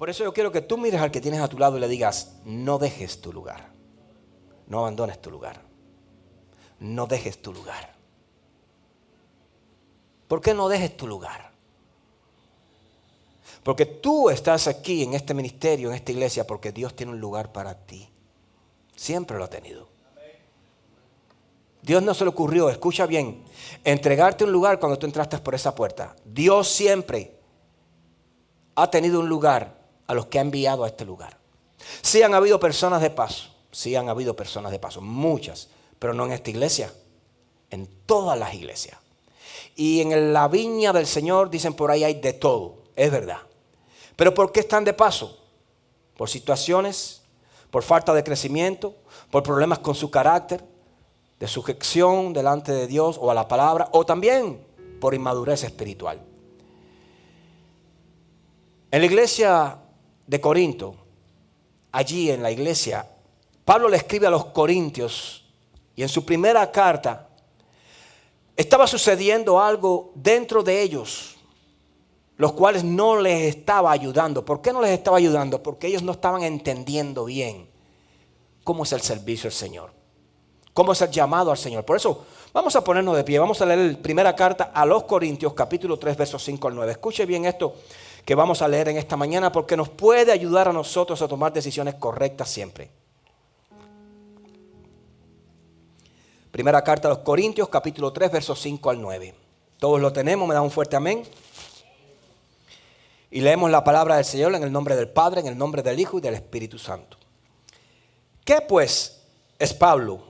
Por eso yo quiero que tú mires al que tienes a tu lado y le digas, no dejes tu lugar. No abandones tu lugar. No dejes tu lugar. ¿Por qué no dejes tu lugar? Porque tú estás aquí en este ministerio, en esta iglesia, porque Dios tiene un lugar para ti. Siempre lo ha tenido. Dios no se le ocurrió, escucha bien, entregarte un lugar cuando tú entraste por esa puerta. Dios siempre ha tenido un lugar a los que ha enviado a este lugar. Sí han habido personas de paso, muchas, pero no en esta iglesia, en todas las iglesias. Y en la viña del Señor, dicen por ahí, hay de todo, es verdad. Pero ¿por qué están de paso? Por situaciones, por falta de crecimiento, por problemas con su carácter, de sujeción delante de Dios o a la palabra, o también por inmadurez espiritual. En la iglesia de Corinto, allí en la iglesia, Pablo le escribe a los corintios y en su primera carta estaba sucediendo algo dentro de ellos, los cuales no les estaba ayudando. ¿Por qué no les estaba ayudando? Porque ellos no estaban entendiendo bien cómo es el servicio al Señor, cómo es el llamado al Señor. Por eso vamos a ponernos de pie, vamos a leer la primera carta a los Corintios, capítulo 3, versos 5 al 9. Escuche bien esto que vamos a leer en esta mañana porque nos puede ayudar a nosotros a tomar decisiones correctas siempre. Primera carta a los Corintios, capítulo 3, versos 5 al 9. Todos lo tenemos, me da un fuerte amén. Y leemos la palabra del Señor en el nombre del Padre, en el nombre del Hijo y del Espíritu Santo. ¿Qué pues es Pablo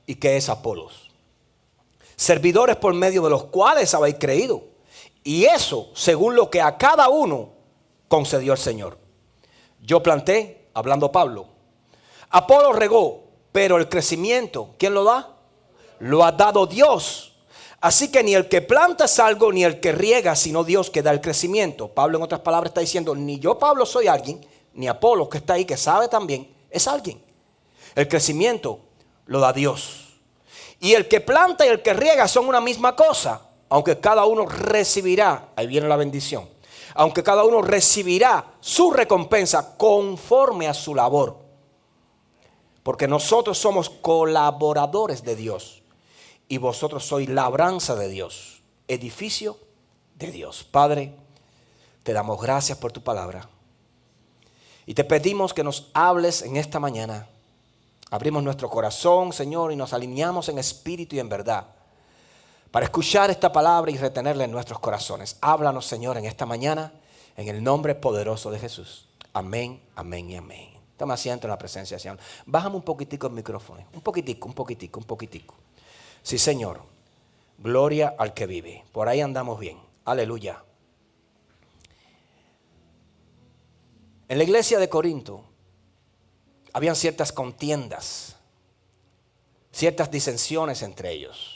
y qué es Apolos? Servidores por medio de los cuales habéis creído. Y eso según lo que a cada uno concedió el Señor. Yo planté, hablando Pablo. Apolos regó, pero el crecimiento, ¿quién lo da? Lo ha dado Dios. Así que ni el que planta es algo, ni el que riega, sino Dios que da el crecimiento. Pablo en otras palabras está diciendo, ni yo Pablo soy alguien, ni Apolos que está ahí, que sabe también, es alguien. El crecimiento lo da Dios. Y el que planta y el que riega son una misma cosa, aunque cada uno recibirá, ahí viene la bendición, aunque cada uno recibirá su recompensa conforme a su labor. Porque nosotros somos colaboradores de Dios. Y vosotros sois labranza de Dios, edificio de Dios. Padre, te damos gracias por tu palabra. Y te pedimos que nos hables en esta mañana. Abrimos nuestro corazón, Señor, y nos alineamos en espíritu y en verdad para escuchar esta palabra y retenerla en nuestros corazones. Háblanos, Señor, en esta mañana, en el nombre poderoso de Jesús. Amén, amén y amén. Toma asiento en la presencia del Señor. Bájame un poquitico el micrófono. Un poquitico. Sí, Señor. Gloria al que vive. Por ahí andamos bien. Aleluya. En la iglesia de Corinto habían ciertas contiendas, ciertas disensiones entre ellos,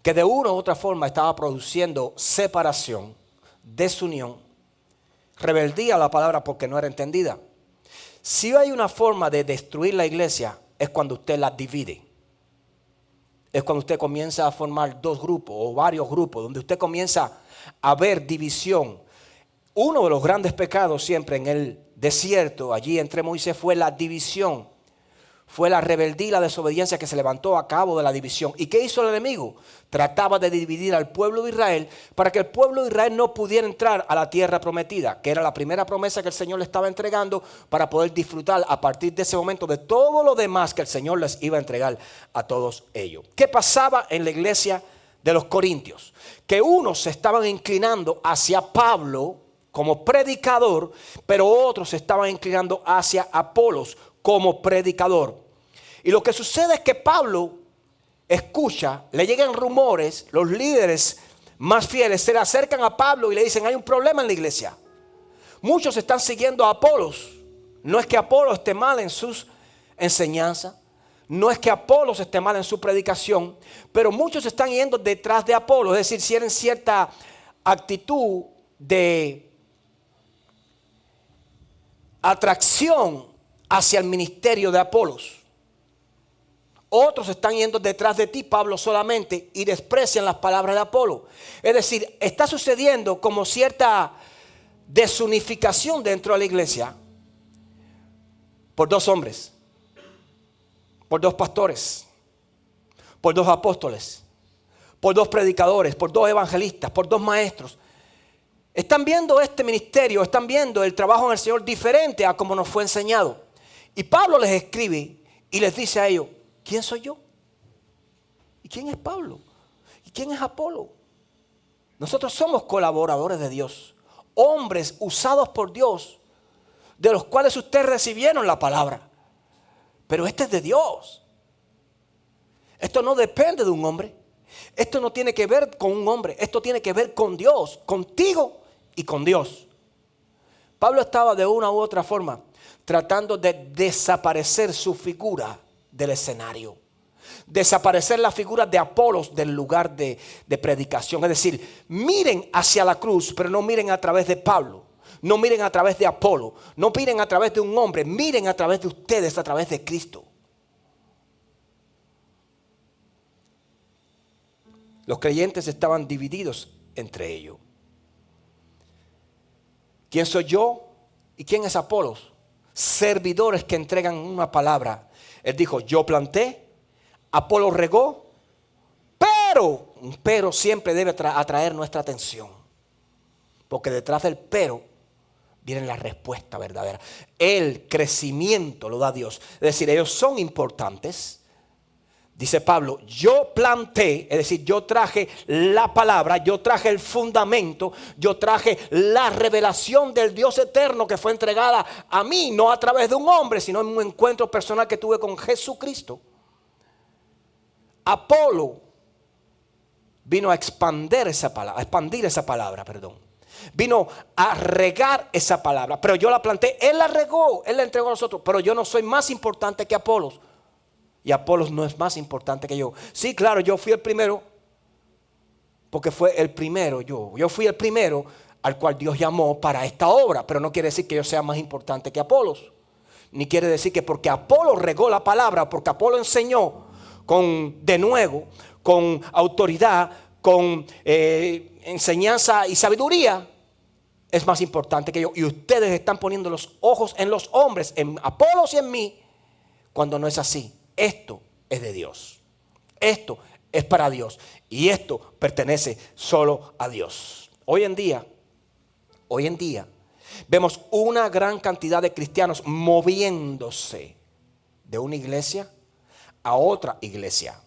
que de una u otra forma estaba produciendo separación, desunión, rebeldía a la palabra porque no era entendida. Si hay una forma de destruir la iglesia, es cuando usted la divide. Es cuando usted comienza a formar dos grupos o varios grupos, donde usted comienza a ver división. Uno de los grandes pecados siempre en el desierto, allí entre Moisés, fue la división. Fue la rebeldía y la desobediencia que se levantó a cabo de la división. ¿Y qué hizo el enemigo? Trataba de dividir al pueblo de Israel para que el pueblo de Israel no pudiera entrar a la tierra prometida, que era la primera promesa que el Señor le estaba entregando para poder disfrutar a partir de ese momento de todo lo demás que el Señor les iba a entregar a todos ellos. ¿Qué pasaba en la iglesia de los Corintios? Que unos se estaban inclinando hacia Pablo como predicador, pero otros se estaban inclinando hacia Apolos como predicador. Y lo que sucede es que Pablo escucha, le llegan rumores, los líderes más fieles se le acercan a Pablo y le dicen, hay un problema en la iglesia. Muchos están siguiendo a Apolos. No es que Apolos esté mal en sus enseñanzas, no es que Apolos esté mal en su predicación, pero muchos están yendo detrás de Apolos, es decir, tienen cierta actitud de atracción hacia el ministerio de Apolos. Otros están yendo detrás de ti, Pablo, solamente, y desprecian las palabras de Apolo. Es decir, está sucediendo como cierta desunificación dentro de la iglesia por 2 hombres, por 2 pastores, por 2 apóstoles, por 2 predicadores, por 2 evangelistas, por 2 maestros. Están viendo este ministerio, están viendo el trabajo en el Señor diferente a como nos fue enseñado. Y Pablo les escribe y les dice a ellos, ¿quién soy yo? ¿Y quién es Pablo? ¿Y quién es Apolo? Nosotros somos colaboradores de Dios, hombres usados por Dios, de los cuales ustedes recibieron la palabra. Pero este es de Dios. Esto no depende de un hombre. Esto no tiene que ver con un hombre. Esto tiene que ver con Dios, contigo y con Dios. Pablo estaba de una u otra forma tratando de desaparecer su figura del escenario. Desaparecer la figura de Apolos del lugar de predicación. Es decir, miren hacia la cruz, pero no miren a través de Pablo. No miren a través de Apolo. No miren a través de un hombre. Miren a través de ustedes, a través de Cristo. Los creyentes estaban divididos entre ellos. ¿Quién soy yo y quién es Apolos? Servidores que entregan una palabra. Él dijo, yo planté, Apolo regó, pero siempre debe atraer nuestra atención. Porque detrás del pero viene la respuesta verdadera. El crecimiento lo da Dios. Es decir, ellos son importantes. Dice Pablo, yo planté, es decir, yo traje la palabra, yo traje el fundamento, yo traje la revelación del Dios eterno que fue entregada a mí, no a través de un hombre, sino en un encuentro personal que tuve con Jesucristo. Apolo vino a expandir esa palabra, Vino a regar esa palabra, pero yo la planté, él la regó, él la entregó a nosotros, pero yo no soy más importante que Apolos. Y Apolos no es más importante que yo. Sí, claro, yo fui el primero, porque fue el primero yo fui el primero al cual Dios llamó para esta obra, pero no quiere decir que yo sea más importante que Apolos. Ni quiere decir que porque Apolo regó la palabra, porque Apolo enseñó con denuedo, con autoridad, con enseñanza y sabiduría, es más importante que yo. Y ustedes están poniendo los ojos en los hombres, en Apolos y en mí, cuando no es así. Esto es de Dios. Esto es para Dios. Y esto pertenece solo a Dios. Hoy en día, vemos una gran cantidad de cristianos moviéndose de una iglesia a otra iglesia.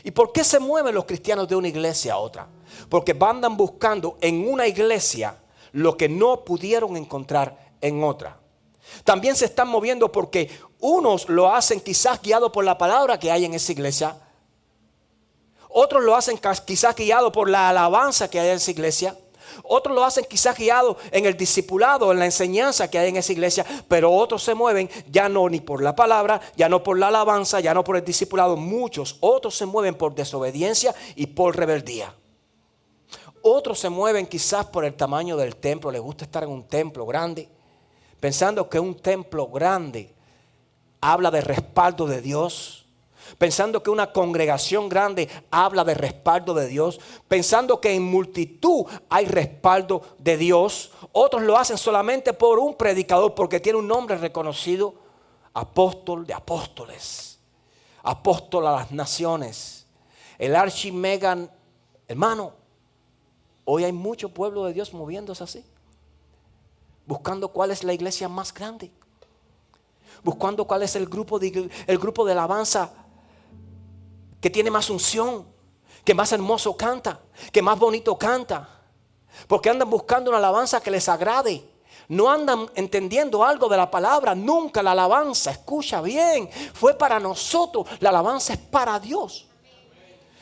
¿Y por qué se mueven los cristianos de una iglesia a otra? Porque andan buscando en una iglesia lo que no pudieron encontrar en otra. También se están moviendo porque unos lo hacen quizás guiado por la palabra que hay en esa iglesia. Otros lo hacen quizás guiado por la alabanza que hay en esa iglesia. Otros lo hacen quizás guiado en el discipulado, en la enseñanza que hay en esa iglesia. Pero otros se mueven ya no ni por la palabra, ya no por la alabanza, ya no por el discipulado. Otros se mueven por desobediencia y por rebeldía. Otros se mueven quizás por el tamaño del templo. Les gusta estar en un templo grande, pensando que un templo grande habla de respaldo de Dios, pensando que una congregación grande habla de respaldo de Dios, pensando que en multitud hay respaldo de Dios. Otros lo hacen solamente por un predicador, porque tiene un nombre reconocido, apóstol de apóstoles, apóstol a las naciones, el archimegan. Hermano, hoy hay mucho pueblo de Dios moviéndose así, buscando cuál es la iglesia más grande, buscando cuál es el grupo de alabanza que tiene más unción, que más hermoso canta, que más bonito canta, porque andan buscando una alabanza que les agrade. No andan entendiendo algo de la palabra. Nunca la alabanza, escucha bien, fue para nosotros. La alabanza es para Dios.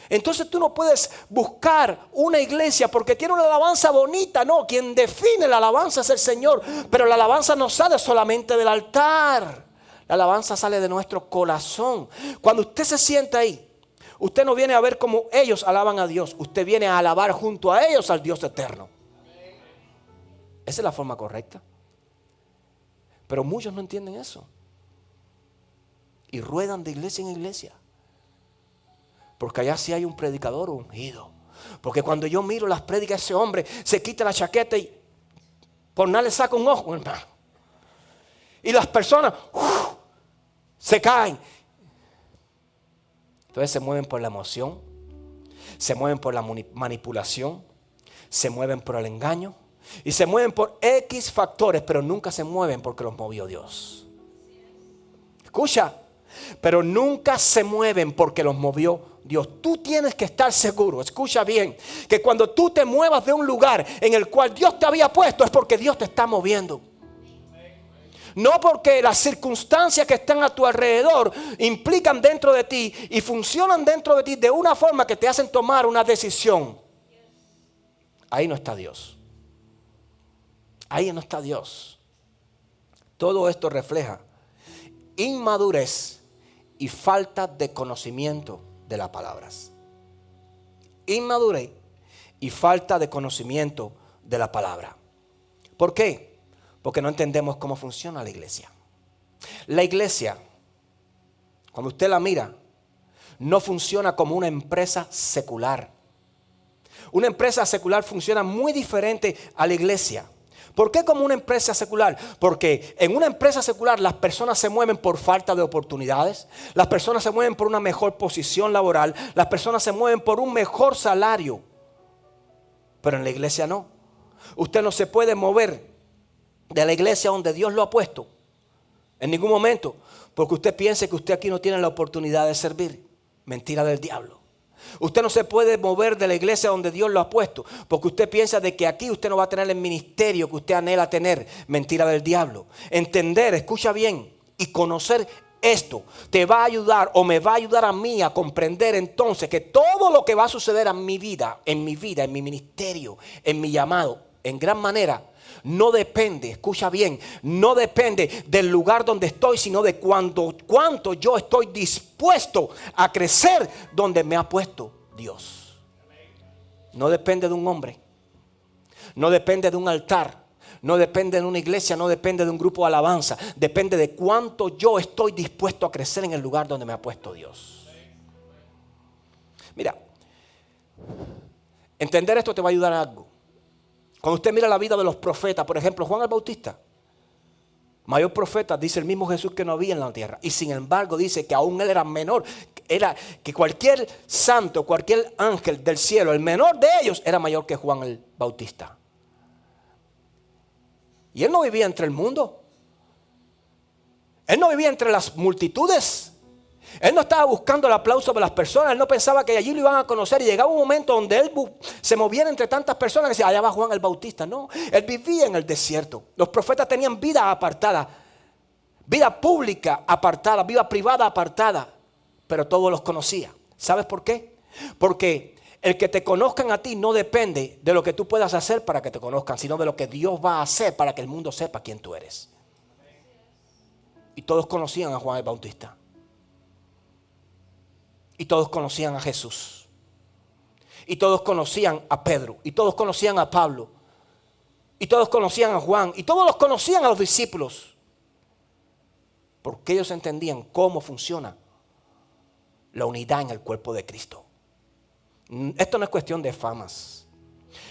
Entonces tú no puedes buscar una iglesia porque tiene una alabanza bonita. No, quien define la alabanza es el Señor. Pero la alabanza no sale solamente del altar. La alabanza sale de nuestro corazón. Cuando usted se sienta ahí, usted no viene a ver cómo ellos alaban a Dios. Usted viene a alabar junto a ellos al Dios eterno. Esa es la forma correcta. Pero muchos no entienden eso. Y ruedan de iglesia en iglesia. Porque allá sí hay un predicador ungido. Porque cuando yo miro las prédicas, ese hombre se quita la chaqueta y por nada le saca un ojo, hermano. Y las personas se caen. Entonces se mueven por la emoción, se mueven por la manipulación, se mueven por el engaño y se mueven por X factores, pero nunca se mueven porque los movió Dios. Escucha, pero nunca se mueven porque los movió Dios. Tú tienes que estar seguro, escucha bien, que cuando tú te muevas de un lugar en el cual Dios te había puesto es porque Dios te está moviendo. No porque las circunstancias que están a tu alrededor implican dentro de ti y funcionan dentro de ti de una forma que te hacen tomar una decisión. Ahí no está Dios. Ahí no está Dios. Todo esto refleja inmadurez y falta de conocimiento de las palabras. Inmadurez y falta de conocimiento de la palabra. ¿Por qué? Porque no entendemos cómo funciona la iglesia. La iglesia, cuando usted la mira, no funciona como una empresa secular. Una empresa secular funciona muy diferente a la iglesia. ¿Por qué como una empresa secular? Porque en una empresa secular las personas se mueven por falta de oportunidades. Las personas se mueven por una mejor posición laboral. Las personas se mueven por un mejor salario. Pero en la iglesia no. Usted no se puede mover de la iglesia donde Dios lo ha puesto en ningún momento porque usted piense que usted aquí no tiene la oportunidad de servir. Mentira del diablo. Usted no se puede mover de la iglesia donde Dios lo ha puesto porque usted piensa de que aquí usted no va a tener el ministerio que usted anhela tener. Mentira del diablo. Entender, escucha bien, y conocer esto te va a ayudar o me va a ayudar a mí a comprender entonces que todo lo que va a suceder en mi vida, en mi ministerio, en mi llamado, en gran manera no depende, escucha bien, no depende del lugar donde estoy, sino de cuánto yo estoy dispuesto a crecer donde me ha puesto Dios. No depende de un hombre, no depende de un altar, no depende de una iglesia, no depende de un grupo de alabanza. Depende de cuánto yo estoy dispuesto a crecer en el lugar donde me ha puesto Dios. Mira, entender esto te va a ayudar a algo. Cuando usted mira la vida de los profetas, por ejemplo, Juan el Bautista, mayor profeta, dice el mismo Jesús que no había en la tierra. Y sin embargo dice que aún él era menor, era que cualquier santo, cualquier ángel del cielo, el menor de ellos era mayor que Juan el Bautista. Y él no vivía entre el mundo. Él no vivía entre las multitudes. Él no estaba buscando el aplauso de las personas. Él no pensaba que allí lo iban a conocer. Y llegaba un momento donde él se movía entre tantas personas que decía, allá va Juan el Bautista. No, él vivía en el desierto. Los profetas tenían vida apartada, vida pública apartada, vida privada apartada. Pero todos los conocía. ¿Sabes por qué? Porque el que te conozcan a ti no depende de lo que tú puedas hacer para que te conozcan, sino de lo que Dios va a hacer para que el mundo sepa quién tú eres. Y todos conocían a Juan el Bautista. Y todos conocían a Jesús. Y todos conocían a Pedro. Y todos conocían a Pablo. Y todos conocían a Juan. Y todos los conocían a los discípulos. Porque ellos entendían cómo funciona la unidad en el cuerpo de Cristo. Esto no es cuestión de famas.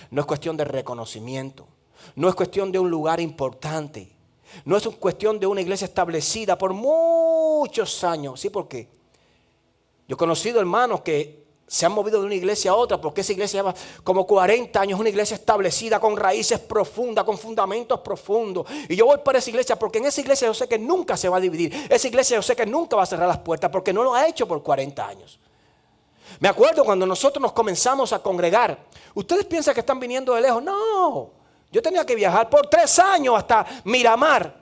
No es cuestión de reconocimiento. No es cuestión de un lugar importante. No es cuestión de una iglesia establecida por muchos años. ¿Sí? ¿Por qué? Yo he conocido hermanos que se han movido de una iglesia a otra porque esa iglesia lleva como 40 años, una iglesia establecida con raíces profundas, con fundamentos profundos. Y yo voy para esa iglesia porque en esa iglesia yo sé que nunca se va a dividir. Esa iglesia yo sé que nunca va a cerrar las puertas porque no lo ha hecho por 40 años. Me acuerdo cuando nosotros nos comenzamos a congregar. ¿Ustedes piensan que están viniendo de lejos? No, yo tenía que viajar por 3 años hasta Miramar,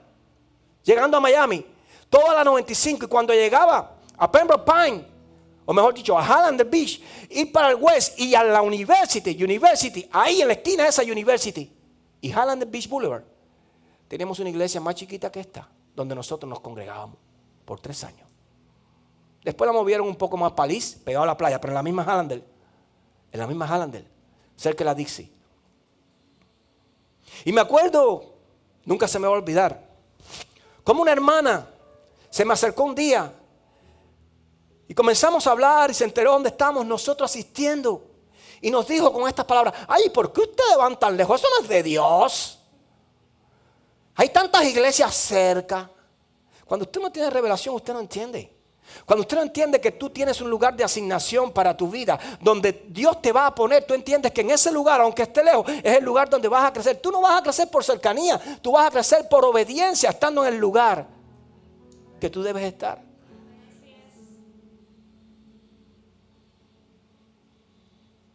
llegando a Miami, toda la 95. Y cuando llegaba a Pembroke Pines, o mejor dicho, a Hallandale Beach, ir para el West y a la University, ahí en la esquina de esa University, y Hallandale Beach Boulevard, teníamos una iglesia más chiquita que esta, donde nosotros nos congregábamos por 3 años. Después la movieron un poco más para Liz, pegado a la playa, pero en la misma Hallandale, cerca de la Dixie. Y me acuerdo, nunca se me va a olvidar, como una hermana se me acercó un día y comenzamos a hablar y se enteró dónde estamos nosotros asistiendo. Y nos dijo con estas palabras, ay, ¿por qué ustedes van tan lejos? Eso no es de Dios. Hay tantas iglesias cerca. Cuando usted no tiene revelación, usted no entiende. Cuando usted no entiende que tú tienes un lugar de asignación para tu vida, donde Dios te va a poner, tú entiendes que en ese lugar, aunque esté lejos, es el lugar donde vas a crecer. Tú no vas a crecer por cercanía, tú vas a crecer por obediencia, estando en el lugar que tú debes estar.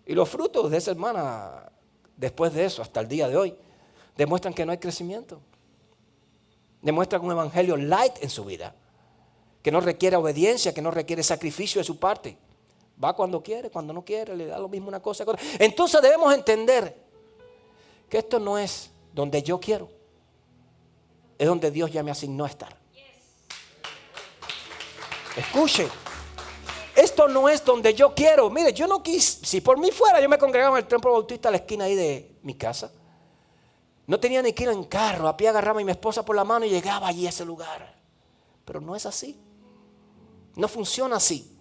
Y los frutos de esa hermana, después de eso, hasta el día de hoy, demuestran que no hay crecimiento. Demuestran un evangelio light en su vida, que no requiere obediencia, que no requiere sacrificio de su parte. Va cuando quiere, cuando no quiere, le da lo mismo una cosa. Entonces debemos entender que esto no es donde yo quiero, es donde Dios ya me asignó a estar. Escuche, esto no es donde yo quiero. Mire, yo no quise, si por mí fuera, yo me congregaba en el Templo Bautista a la esquina ahí de mi casa. No tenía ni que ir en carro, a pie agarraba a mi esposa por la mano y llegaba allí a ese lugar. Pero no es así. No funciona así.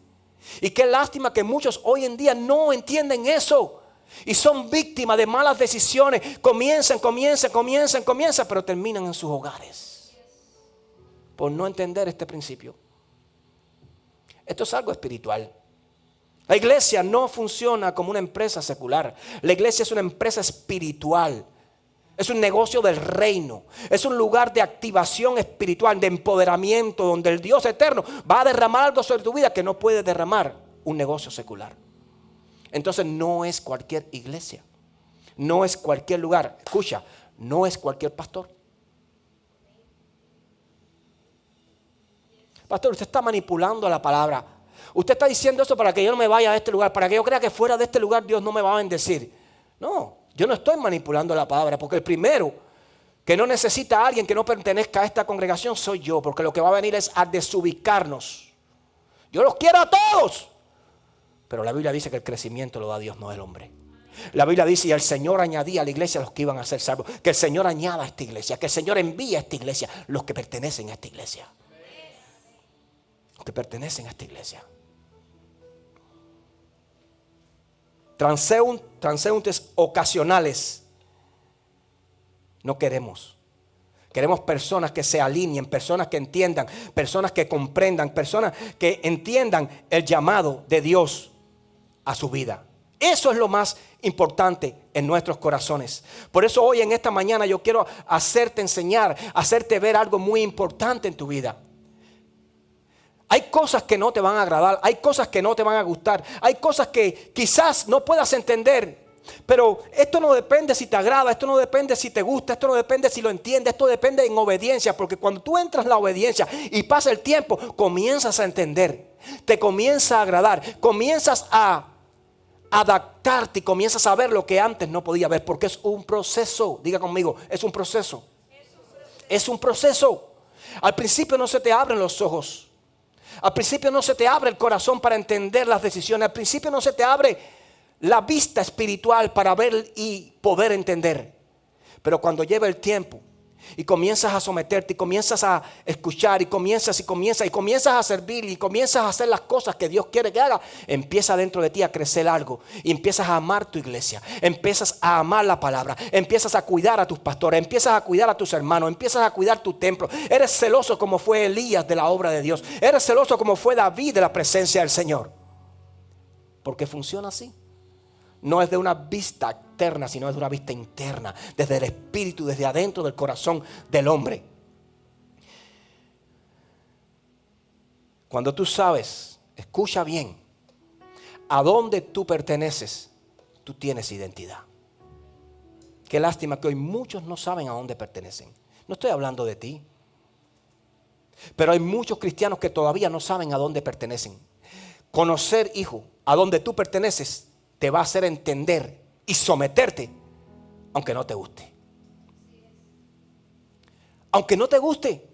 Y qué lástima que muchos hoy en día no entienden eso. Y son víctimas de malas decisiones. Comienzan, pero terminan en sus hogares. Por no entender este principio. Esto es algo espiritual. La iglesia no funciona como una empresa secular. La iglesia es una empresa espiritual. Es un negocio del reino. Es un lugar de activación espiritual, de empoderamiento, donde el Dios eterno va a derramar algo sobre tu vida que no puede derramar un negocio secular. Entonces no es cualquier iglesia. No es cualquier lugar. Escucha, no es cualquier pastor. Pastor, usted está manipulando la palabra. Usted está diciendo eso para que yo no me vaya a este lugar, para que yo crea que fuera de este lugar Dios no me va a bendecir. No. Yo no estoy manipulando la palabra, porque el primero que no necesita a alguien que no pertenezca a esta congregación soy yo, porque lo que va a venir es a desubicarnos. Yo los quiero a todos, pero la Biblia dice que el crecimiento lo da Dios, no el hombre. La Biblia dice, y el Señor añadía a la iglesia los que iban a ser salvos. Que el Señor añada a esta iglesia, que el Señor envíe a esta iglesia los que pertenecen a esta iglesia. Los que pertenecen a esta iglesia. Transeúntes ocasionales no queremos. Queremos personas que se alineen, personas que entiendan, personas que comprendan, personas que entiendan el llamado de Dios a su vida. Eso es lo más importante en nuestros corazones. Por eso hoy en esta mañana yo quiero enseñar, hacerte ver algo muy importante en tu vida. Hay cosas que no te van a agradar, hay cosas que no te van a gustar, hay cosas que quizás no puedas entender, pero esto no depende si te agrada, esto no depende si te gusta, esto no depende si lo entiendes, esto depende en obediencia, porque cuando tú entras en la obediencia y pasa el tiempo, comienzas a entender, te comienza a agradar, comienzas a adaptarte y comienzas a ver lo que antes no podía ver, porque es un proceso. Diga conmigo, es un proceso. Es un proceso. Al principio no se te abren los ojos. Al principio no se te abre el corazón para entender las decisiones. Al principio no se te abre la vista espiritual para ver y poder entender. Pero cuando lleva el tiempo y comienzas a someterte y comienzas a escuchar y comienzas a servir y comienzas a hacer las cosas que Dios quiere que haga, empieza dentro de ti a crecer algo y empiezas a amar tu iglesia, empiezas a amar la palabra, empiezas a cuidar a tus pastores, empiezas a cuidar a tus hermanos, empiezas a cuidar tu templo. Eres celoso como fue Elías de la obra de Dios, eres celoso como fue David de la presencia del Señor, porque funciona así. No es de una vista externa, sino es de una vista interna, desde el espíritu, desde adentro del corazón del hombre. Cuando tú sabes, escucha bien, a dónde tú perteneces, tú tienes identidad. Qué lástima que hoy muchos no saben a dónde pertenecen. No estoy hablando de ti, pero hay muchos cristianos que todavía no saben a dónde pertenecen. Conocer, hijo, a dónde tú perteneces te va a hacer entender y someterte, aunque no te guste. Aunque no te guste.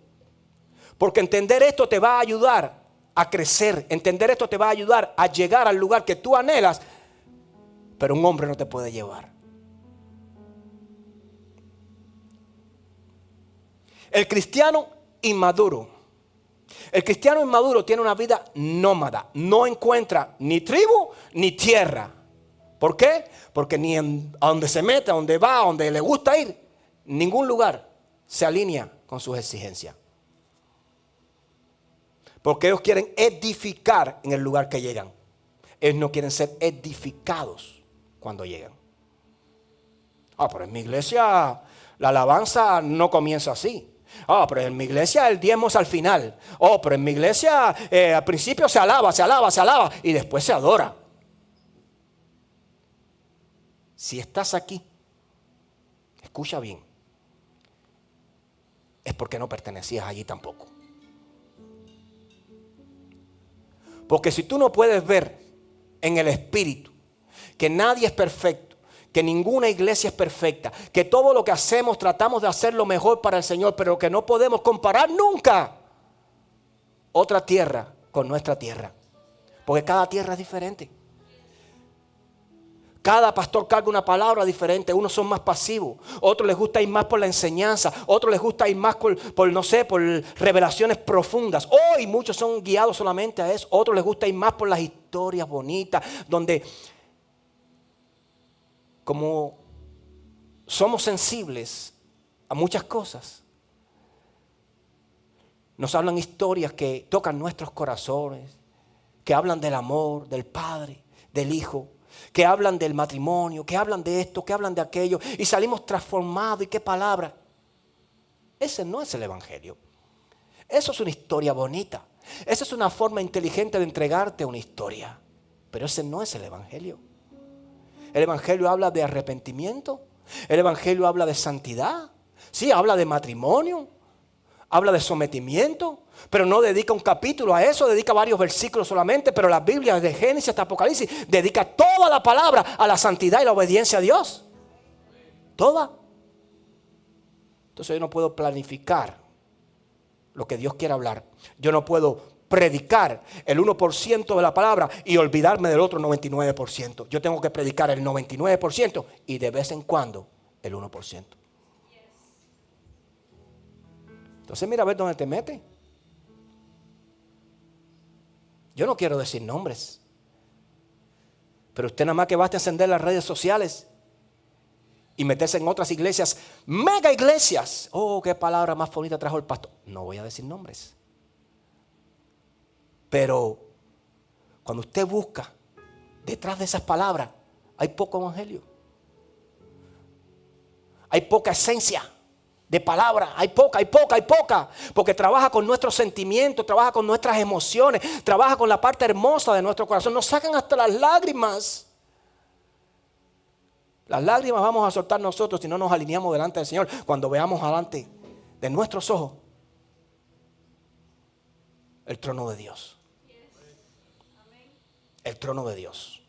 Porque entender esto te va a ayudar a crecer. Entender esto te va a ayudar a llegar al lugar que tú anhelas, pero un hombre no te puede llevar. El cristiano inmaduro. El cristiano inmaduro tiene una vida nómada. No encuentra ni tribu ni tierra. ¿Por qué? Porque ni a donde se mete, a donde va, a donde le gusta ir, ningún lugar se alinea con sus exigencias. Porque ellos quieren edificar en el lugar que llegan. Ellos no quieren ser edificados cuando llegan. Pero en mi iglesia la alabanza no comienza así. Pero en mi iglesia el diezmo es al final. Pero en mi iglesia al principio se alaba y después se adora. Si estás aquí, escucha bien, es porque no pertenecías allí tampoco. Porque si tú no puedes ver en el espíritu que nadie es perfecto, que ninguna iglesia es perfecta, que todo lo que hacemos tratamos de hacer lo mejor para el Señor, pero que no podemos comparar nunca otra tierra con nuestra tierra, porque cada tierra es diferente. Cada pastor carga una palabra diferente. Unos son más pasivos, otros les gusta ir más por la enseñanza, otros les gusta ir más por revelaciones profundas. Hoy muchos son guiados solamente a eso. Otros les gusta ir más por las historias bonitas, donde como somos sensibles a muchas cosas, nos hablan historias que tocan nuestros corazones, que hablan del amor, del Padre, del Hijo, que hablan del matrimonio, que hablan de esto, que hablan de aquello, y salimos transformados. ¿Y qué palabra? Ese no es el evangelio. Eso es una historia bonita. Esa es una forma inteligente de entregarte una historia. Pero ese no es el evangelio. El evangelio habla de arrepentimiento. El evangelio habla de santidad. Sí, habla de matrimonio. Habla de sometimiento. Pero no dedica un capítulo a eso, dedica varios versículos solamente. Pero la Biblia, de Génesis hasta Apocalipsis, dedica toda la palabra a la santidad y la obediencia a Dios. Toda. Entonces yo no puedo planificar lo que Dios quiere hablar. Yo no puedo predicar el 1% de la palabra y olvidarme del otro 99%. Yo tengo que predicar el 99% y de vez en cuando el 1%. Entonces mira a ver dónde te metes. Yo no quiero decir nombres, pero usted nada más que basta encender las redes sociales y meterse en otras iglesias, mega iglesias. Qué palabra más bonita trajo el pastor. No voy a decir nombres. Pero cuando usted busca detrás de esas palabras, hay poco evangelio. Hay poca esencia de palabra. Hay poca. Porque trabaja con nuestros sentimientos, trabaja con nuestras emociones, trabaja con la parte hermosa de nuestro corazón. Nos sacan hasta las lágrimas. Las lágrimas vamos a soltar nosotros si no nos alineamos delante del Señor. Cuando veamos delante de nuestros ojos el trono de Dios. El trono de Dios.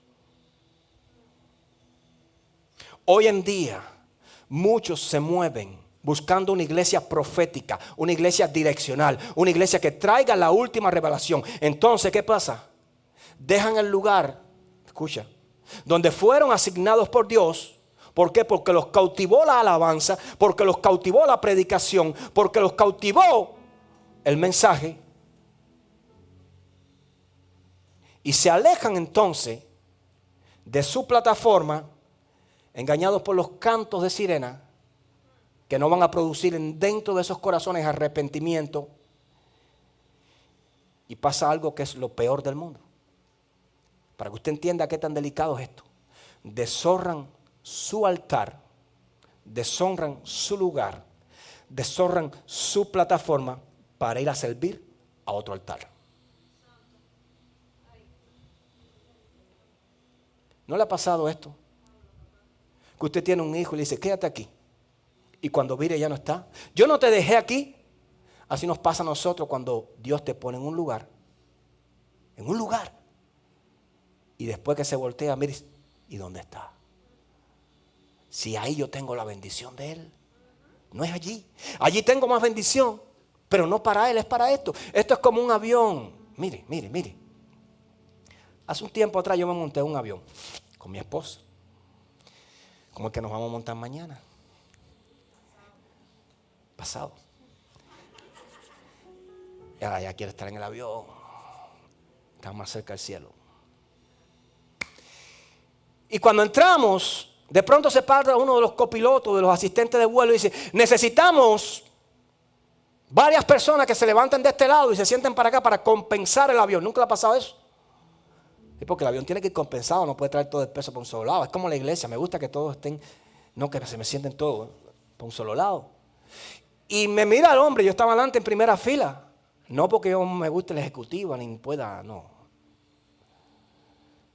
Hoy en día muchos se mueven buscando una iglesia profética, una iglesia direccional, una iglesia que traiga la última revelación. Entonces, ¿qué pasa? Dejan el lugar, escucha, donde fueron asignados por Dios. ¿Por qué? Porque los cautivó la alabanza, porque los cautivó la predicación, porque los cautivó el mensaje. Y se alejan entonces de su plataforma, engañados por los cantos de sirena, que no van a producir dentro de esos corazones arrepentimiento. Y pasa algo que es lo peor del mundo. Para que usted entienda qué tan delicado es esto. Deshonran su altar, deshonran su lugar, deshonran su plataforma para ir a servir a otro altar. ¿No le ha pasado esto? Que usted tiene un hijo y le dice, quédate aquí. Y cuando mire ya no está. Yo no te dejé aquí. Así nos pasa a nosotros cuando Dios te pone en un lugar. En un lugar. Y después que se voltea, mire, ¿y dónde está? Si ahí yo tengo la bendición de Él. No es allí. Allí tengo más bendición. Pero no para Él, es para esto. Esto es como un avión. Mire. Hace un tiempo atrás yo me monté en un avión con mi esposa. Como el que nos vamos a montar mañana. Pasado. Ya quiere estar en el avión. Está más cerca del cielo. Y cuando entramos, de pronto se para uno de los copilotos, de los asistentes de vuelo y dice, necesitamos Varias personas que se levantan de este lado y se sienten para acá para compensar el avión. ¿Nunca le ha pasado eso? Es porque el avión tiene que ir compensado, no puede traer todo el peso por un solo lado. Es como la iglesia, me gusta que todos estén, no que se me sienten todos por un solo lado. Y me mira el hombre, yo estaba adelante en primera fila. No porque yo me guste el ejecutivo, ni pueda, no.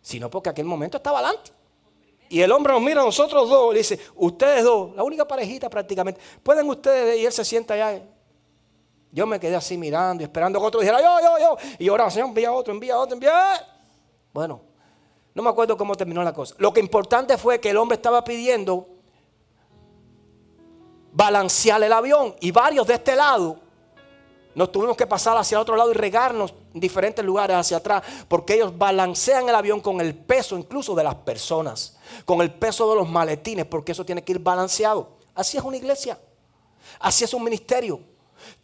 Sino porque aquel momento estaba adelante. Y el hombre nos mira a nosotros dos y dice, ustedes dos, la única parejita prácticamente, pueden ustedes, y él se sienta allá. Yo me quedé así mirando y esperando que otro dijera, yo. Y oraba, Señor, envía otro. Bueno, no me acuerdo cómo terminó la cosa. Lo que importante fue que el hombre estaba pidiendo balancear el avión. Y varios de este lado nos tuvimos que pasar hacia el otro lado y regarnos en diferentes lugares hacia atrás. Porque ellos balancean el avión con el peso incluso de las personas. Con el peso de los maletines. Porque eso tiene que ir balanceado. Así es una iglesia. Así es un ministerio.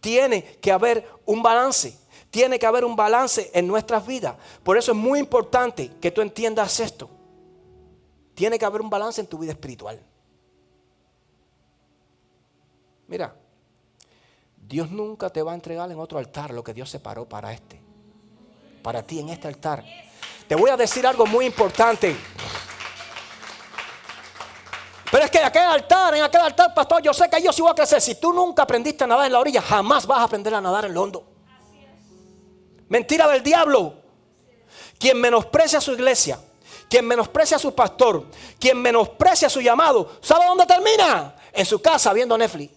Tiene que haber un balance. Tiene que haber un balance en nuestras vidas. Por eso es muy importante que tú entiendas esto. Tiene que haber un balance en tu vida espiritual. Mira, Dios nunca te va a entregar en otro altar lo que Dios separó para este. Para ti en este altar. Te voy a decir algo muy importante. Pero es que en aquel altar, pastor, yo sé que yo sí voy a crecer. Si tú nunca aprendiste a nadar en la orilla, jamás vas a aprender a nadar en lo hondo. Mentira del diablo. Quien menosprecia a su iglesia, quien menosprecia a su pastor, quien menosprecia su llamado, ¿sabe dónde termina? En su casa viendo Netflix.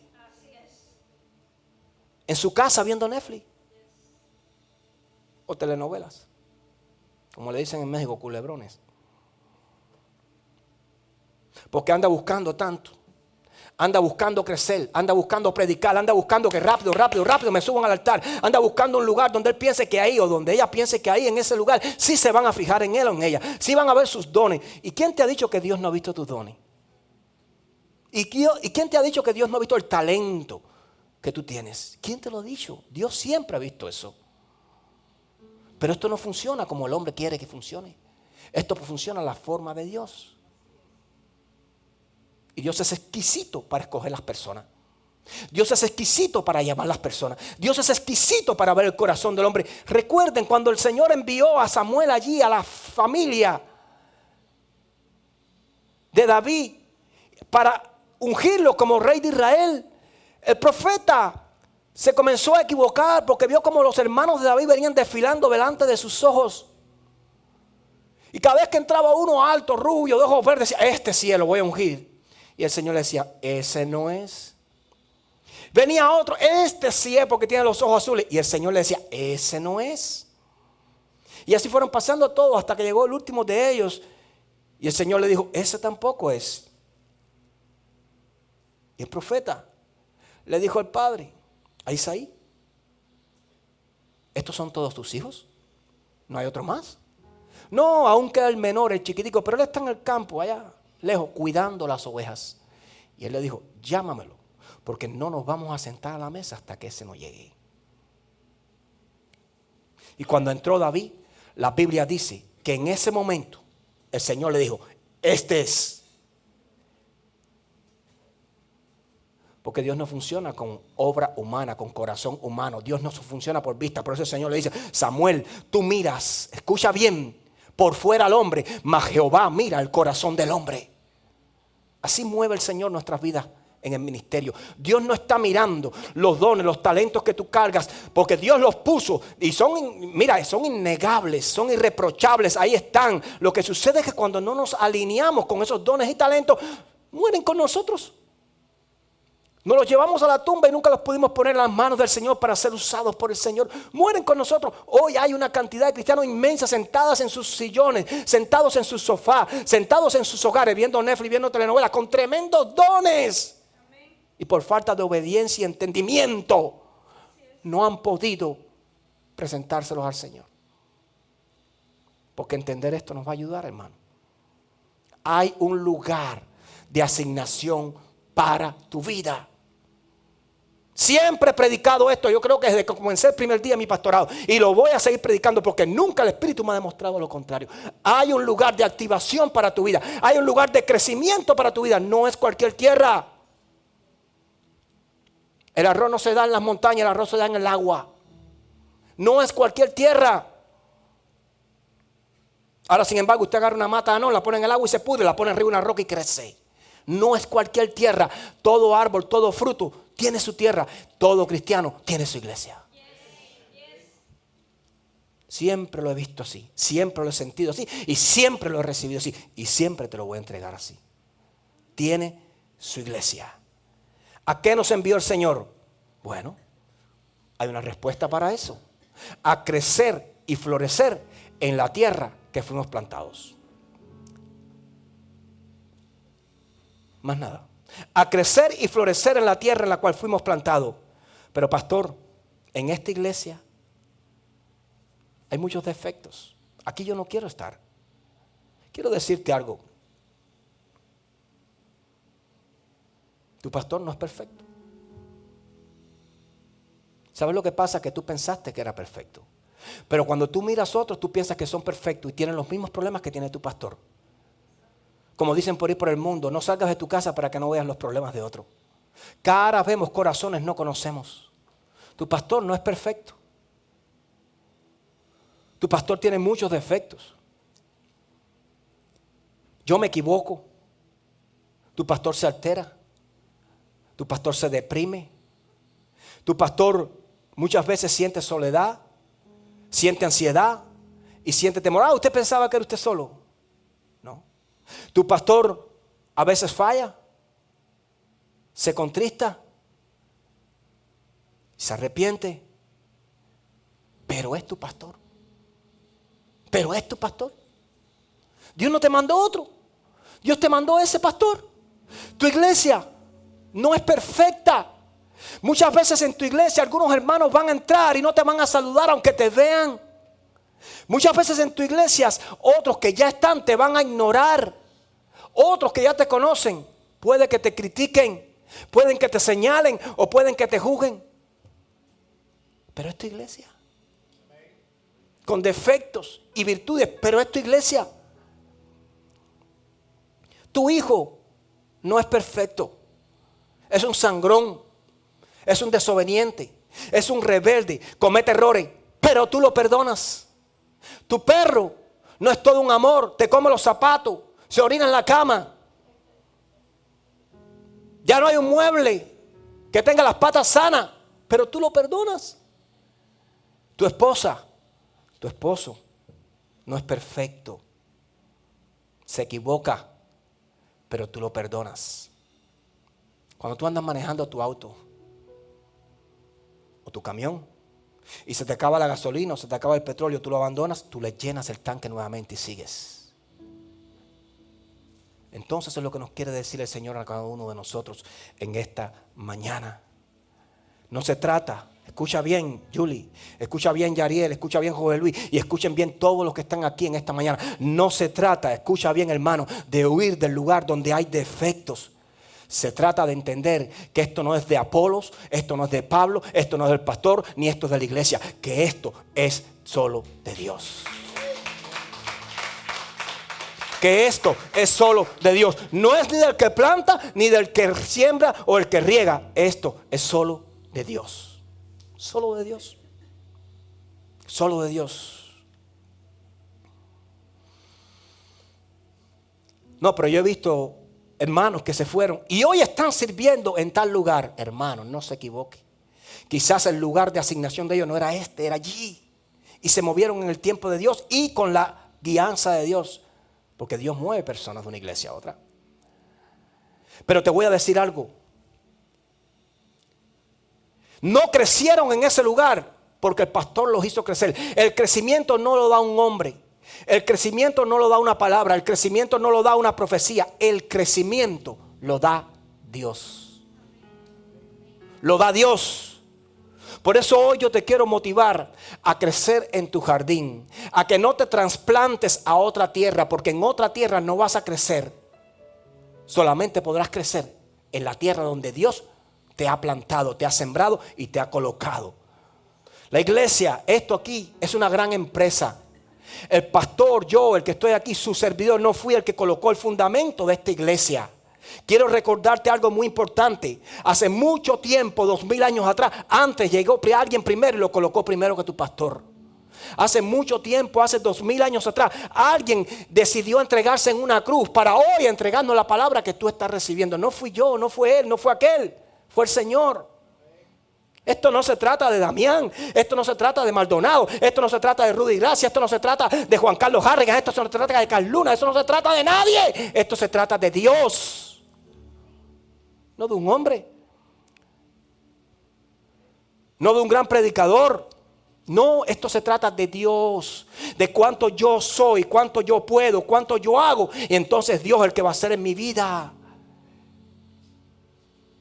En su casa viendo Netflix. O telenovelas. Como le dicen en México, culebrones. Porque anda buscando tanto. Anda buscando crecer, anda buscando predicar, anda buscando que rápido me suban al altar. Anda buscando un lugar donde él piense que ahí o donde ella piense que ahí en ese lugar sí se van a fijar en él o en ella. Sí van a ver sus dones. ¿Y quién te ha dicho que Dios no ha visto tus dones? ¿Y quién te ha dicho que Dios no ha visto el talento que tú tienes? ¿Quién te lo ha dicho? Dios siempre ha visto eso. Pero esto no funciona como el hombre quiere que funcione. Esto funciona a la forma de Dios. Y Dios es exquisito para escoger las personas. Dios es exquisito para llamar a las personas. Dios es exquisito para ver el corazón del hombre. Recuerden cuando el Señor envió a Samuel allí a la familia de David para ungirlo como rey de Israel. El profeta se comenzó a equivocar porque vio como los hermanos de David venían desfilando delante de sus ojos. Y cada vez que entraba uno alto, rubio, de ojos verdes, decía, este sí lo voy a ungir. Y el Señor le decía, ese no es. Venía otro, este sí es porque tiene los ojos azules. Y el Señor le decía, ese no es. Y así fueron pasando todos hasta que llegó el último de ellos. Y el Señor le dijo, ese tampoco es. Y el profeta le dijo al padre, a Isaí, ¿estos son todos tus hijos? ¿No hay otro más? No, aún queda el menor, el chiquitico, pero él está en el campo allá lejos, cuidando las ovejas. Y él le dijo, llámamelo, porque no nos vamos a sentar a la mesa hasta que ese no llegue. Y cuando entró David, la Biblia dice que en ese momento el Señor le dijo, este es. Porque Dios no funciona con obra humana, con corazón humano. Dios no funciona por vista. Por eso el Señor le dice, Samuel, tú miras, escucha bien, por fuera al hombre, mas Jehová mira el corazón del hombre. Así mueve el Señor nuestras vidas en el ministerio. Dios no está mirando los dones, los talentos que tú cargas, porque Dios los puso y son innegables, son irreprochables, ahí están. Lo que sucede es que cuando no nos alineamos con esos dones y talentos, mueren con nosotros. Nos los llevamos a la tumba y nunca los pudimos poner en las manos del Señor para ser usados por el Señor. Mueren con nosotros. Hoy hay una cantidad de cristianos inmensa sentadas en sus sillones, sentados en sus sofás, sentados en sus hogares, viendo Netflix, viendo telenovelas, con tremendos dones. Amén. Y por falta de obediencia y entendimiento, no han podido presentárselos al Señor. Porque entender esto nos va a ayudar, hermano. Hay un lugar de asignación para tu vida. Siempre he predicado esto, yo creo que desde que comencé el primer día de mi pastorado, y lo voy a seguir predicando porque nunca el Espíritu me ha demostrado lo contrario. Hay un lugar de activación para tu vida, hay un lugar de crecimiento para tu vida, no es cualquier tierra. El arroz no se da en las montañas, el arroz se da en el agua. No es cualquier tierra. Ahora, sin embargo, usted agarra una mata, no, la pone en el agua y se pudre, la pone arriba de una roca y crece. No es cualquier tierra. Todo árbol, todo fruto tiene su tierra. Todo cristiano tiene su iglesia. Siempre lo he visto así, siempre lo he sentido así y siempre lo he recibido así y siempre te lo voy a entregar así. Tiene su iglesia. ¿A qué nos envió el Señor? Bueno, hay una respuesta para eso. A crecer y florecer en la tierra que fuimos plantados. Más nada. A crecer y florecer en la tierra en la cual fuimos plantados. Pero pastor, en esta iglesia hay muchos defectos. Aquí yo no quiero estar. Quiero decirte algo. Tu pastor no es perfecto. ¿Sabes lo que pasa? Que tú pensaste que era perfecto. Pero cuando tú miras a otros, tú piensas que son perfectos y tienen los mismos problemas que tiene tu pastor. Como dicen por ahí por el mundo, no salgas de tu casa para que no veas los problemas de otro. Caras vemos, corazones no conocemos. Tu pastor no es perfecto. Tu pastor tiene muchos defectos. Yo me equivoco. Tu pastor se altera. Tu pastor se deprime. Tu pastor muchas veces siente soledad, siente ansiedad y siente temor. Usted pensaba que era usted solo. No. Tu pastor a veces falla, se contrista, se arrepiente, pero es tu pastor. Pero es tu pastor. Dios no te mandó otro. Dios te mandó ese pastor. Tu iglesia no es perfecta. Muchas veces en tu iglesia algunos hermanos van a entrar y no te van a saludar aunque te vean. Muchas veces en tu iglesia otros que ya están te van a ignorar. Otros que ya te conocen puede que te critiquen, pueden que te señalen o pueden que te juzguen. Pero es tu iglesia. Con defectos y virtudes, pero es tu iglesia. Tu hijo no es perfecto. Es un sangrón, es un desobediente, es un rebelde, comete errores, pero tú lo perdonas. Tu perro no es todo un amor, te come los zapatos, se orina en la cama. Ya no hay un mueble que tenga las patas sanas, pero tú lo perdonas. Tu esposa, tu esposo no es perfecto, se equivoca, pero tú lo perdonas. Cuando tú andas manejando tu auto o tu camión y se te acaba la gasolina o se te acaba el petróleo, tú lo abandonas, tú le llenas el tanque nuevamente y sigues. Entonces es lo que nos quiere decir el Señor a cada uno de nosotros en esta mañana. No se trata, escucha bien Julie, escucha bien Yariel, escucha bien Joven Luis y escuchen bien todos los que están aquí en esta mañana. No se trata, escucha bien hermano, de huir del lugar donde hay defectos. Se trata de entender que esto no es de Apolos, esto no es de Pablo, esto no es del pastor, ni esto es de la iglesia. Que esto es solo de Dios. Que esto es solo de Dios. No es ni del que planta, ni del que siembra o el que riega. Esto es solo de Dios. Solo de Dios. Solo de Dios. No, pero yo he visto hermanos que se fueron y hoy están sirviendo en tal lugar. Hermanos, no se equivoque. Quizás el lugar de asignación de ellos no era este, era allí. Y se movieron en el tiempo de Dios y con la guianza de Dios. Porque Dios mueve personas de una iglesia a otra. Pero te voy a decir algo. No crecieron en ese lugar porque el pastor los hizo crecer. El crecimiento no lo da un hombre. El crecimiento no lo da una palabra. El crecimiento no lo da una profecía. El crecimiento lo da Dios. Lo da Dios. Por eso hoy yo te quiero motivar a crecer en tu jardín. A que no te trasplantes a otra tierra. Porque en otra tierra no vas a crecer. Solamente podrás crecer en la tierra donde Dios te ha plantado, te ha sembrado y te ha colocado. La iglesia, esto aquí es una gran empresa. El pastor, yo, el que estoy aquí, su servidor, no fui el que colocó el fundamento de esta iglesia. Quiero recordarte algo muy importante. Hace mucho tiempo, 2000 años atrás, antes llegó alguien primero y lo colocó primero que tu pastor. Hace mucho tiempo, hace 2000 años atrás, alguien decidió entregarse en una cruz para hoy entregarnos la palabra que tú estás recibiendo. No fui yo, no fue él, no fue aquel, fue el Señor. Esto no se trata de Damián, esto no se trata de Maldonado, esto no se trata de Rudy Gracia, esto no se trata de Juan Carlos Harrigan, esto no se trata de Carl Luna, esto no se trata de nadie, esto se trata de Dios, no de un hombre, no de un gran predicador. No, esto se trata de Dios, de cuánto yo soy, cuánto yo puedo, cuánto yo hago, y entonces Dios es el que va a hacer en mi vida.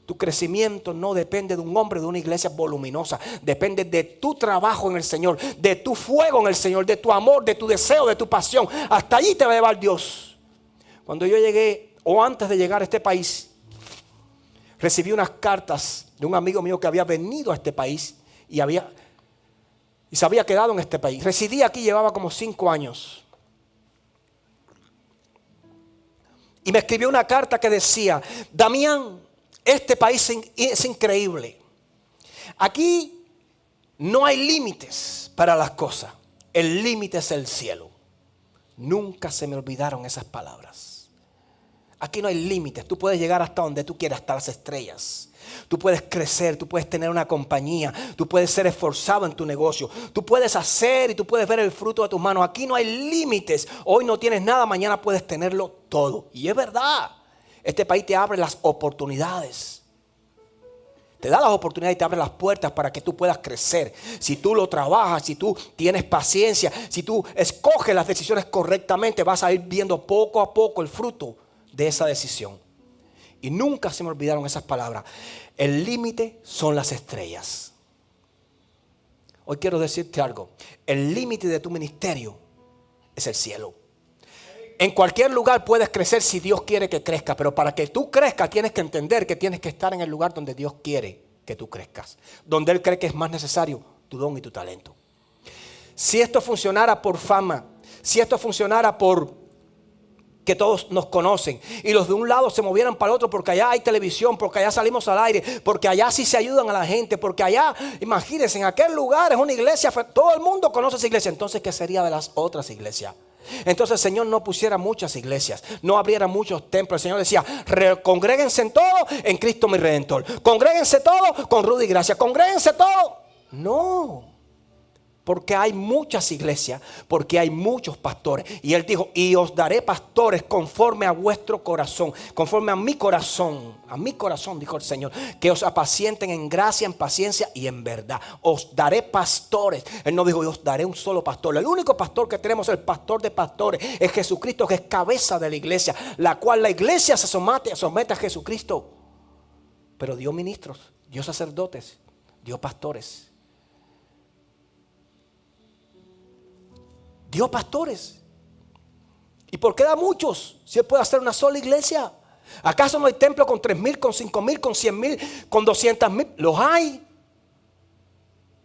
Tu crecimiento no depende de un hombre, de una iglesia voluminosa. Depende de tu trabajo en el Señor, de tu fuego en el Señor, de tu amor, de tu deseo, de tu pasión. Hasta allí te va a llevar Dios. Cuando yo llegué, o antes de llegar a este país, recibí unas cartas de un amigo mío que había venido a este país y se había quedado en este país. Residí aquí, llevaba como 5 años. Y me escribió una carta que decía: Damián, este país es increíble. Aquí no hay límites para las cosas. El límite es el cielo. Nunca se me olvidaron esas palabras. Aquí no hay límites. Tú puedes llegar hasta donde tú quieras, hasta las estrellas. Tú puedes crecer, tú puedes tener una compañía, tú puedes ser esforzado en tu negocio, tú puedes hacer y tú puedes ver el fruto de tus manos. Aquí no hay límites. Hoy no tienes nada, mañana puedes tenerlo todo. Y es verdad. Este país te abre las oportunidades. Te da las oportunidades y te abre las puertas para que tú puedas crecer. Si tú lo trabajas, si tú tienes paciencia, si tú escoges las decisiones correctamente, vas a ir viendo poco a poco el fruto de esa decisión. Y nunca se me olvidaron esas palabras. El límite son las estrellas. Hoy quiero decirte algo. El límite de tu ministerio es el cielo. En cualquier lugar puedes crecer si Dios quiere que crezca, pero para que tú crezcas tienes que entender que tienes que estar en el lugar donde Dios quiere que tú crezcas, donde Él cree que es más necesario tu don y tu talento. Si esto funcionara por fama, si esto funcionara por que todos nos conocen y los de un lado se movieran para el otro porque allá hay televisión, porque allá salimos al aire, porque allá sí se ayudan a la gente, porque allá, imagínense, en aquel lugar es una iglesia, todo el mundo conoce esa iglesia. Entonces, ¿qué sería de las otras iglesias? Entonces el Señor no pusiera muchas iglesias, no abriera muchos templos. El Señor decía: congréguense en todo en Cristo mi Redentor, congréguense todo con Rudy Gracia, congréguense todo. No, porque hay muchas iglesias, porque hay muchos pastores. Y Él dijo: y os daré pastores conforme a vuestro corazón, conforme a mi corazón, dijo el Señor, que os apacienten en gracia, en paciencia y en verdad. Os daré pastores. Él no dijo: os daré un solo pastor. El único pastor que tenemos, el pastor de pastores, es Jesucristo, que es cabeza de la iglesia, la cual la iglesia se somete a Jesucristo. Pero dio ministros, dio sacerdotes, dio pastores. Dio pastores. ¿Y por qué da muchos? Si Él puede hacer una sola iglesia. ¿Acaso no hay templo con 3,000, con 5,000, con 100,000, con 200,000? Los hay.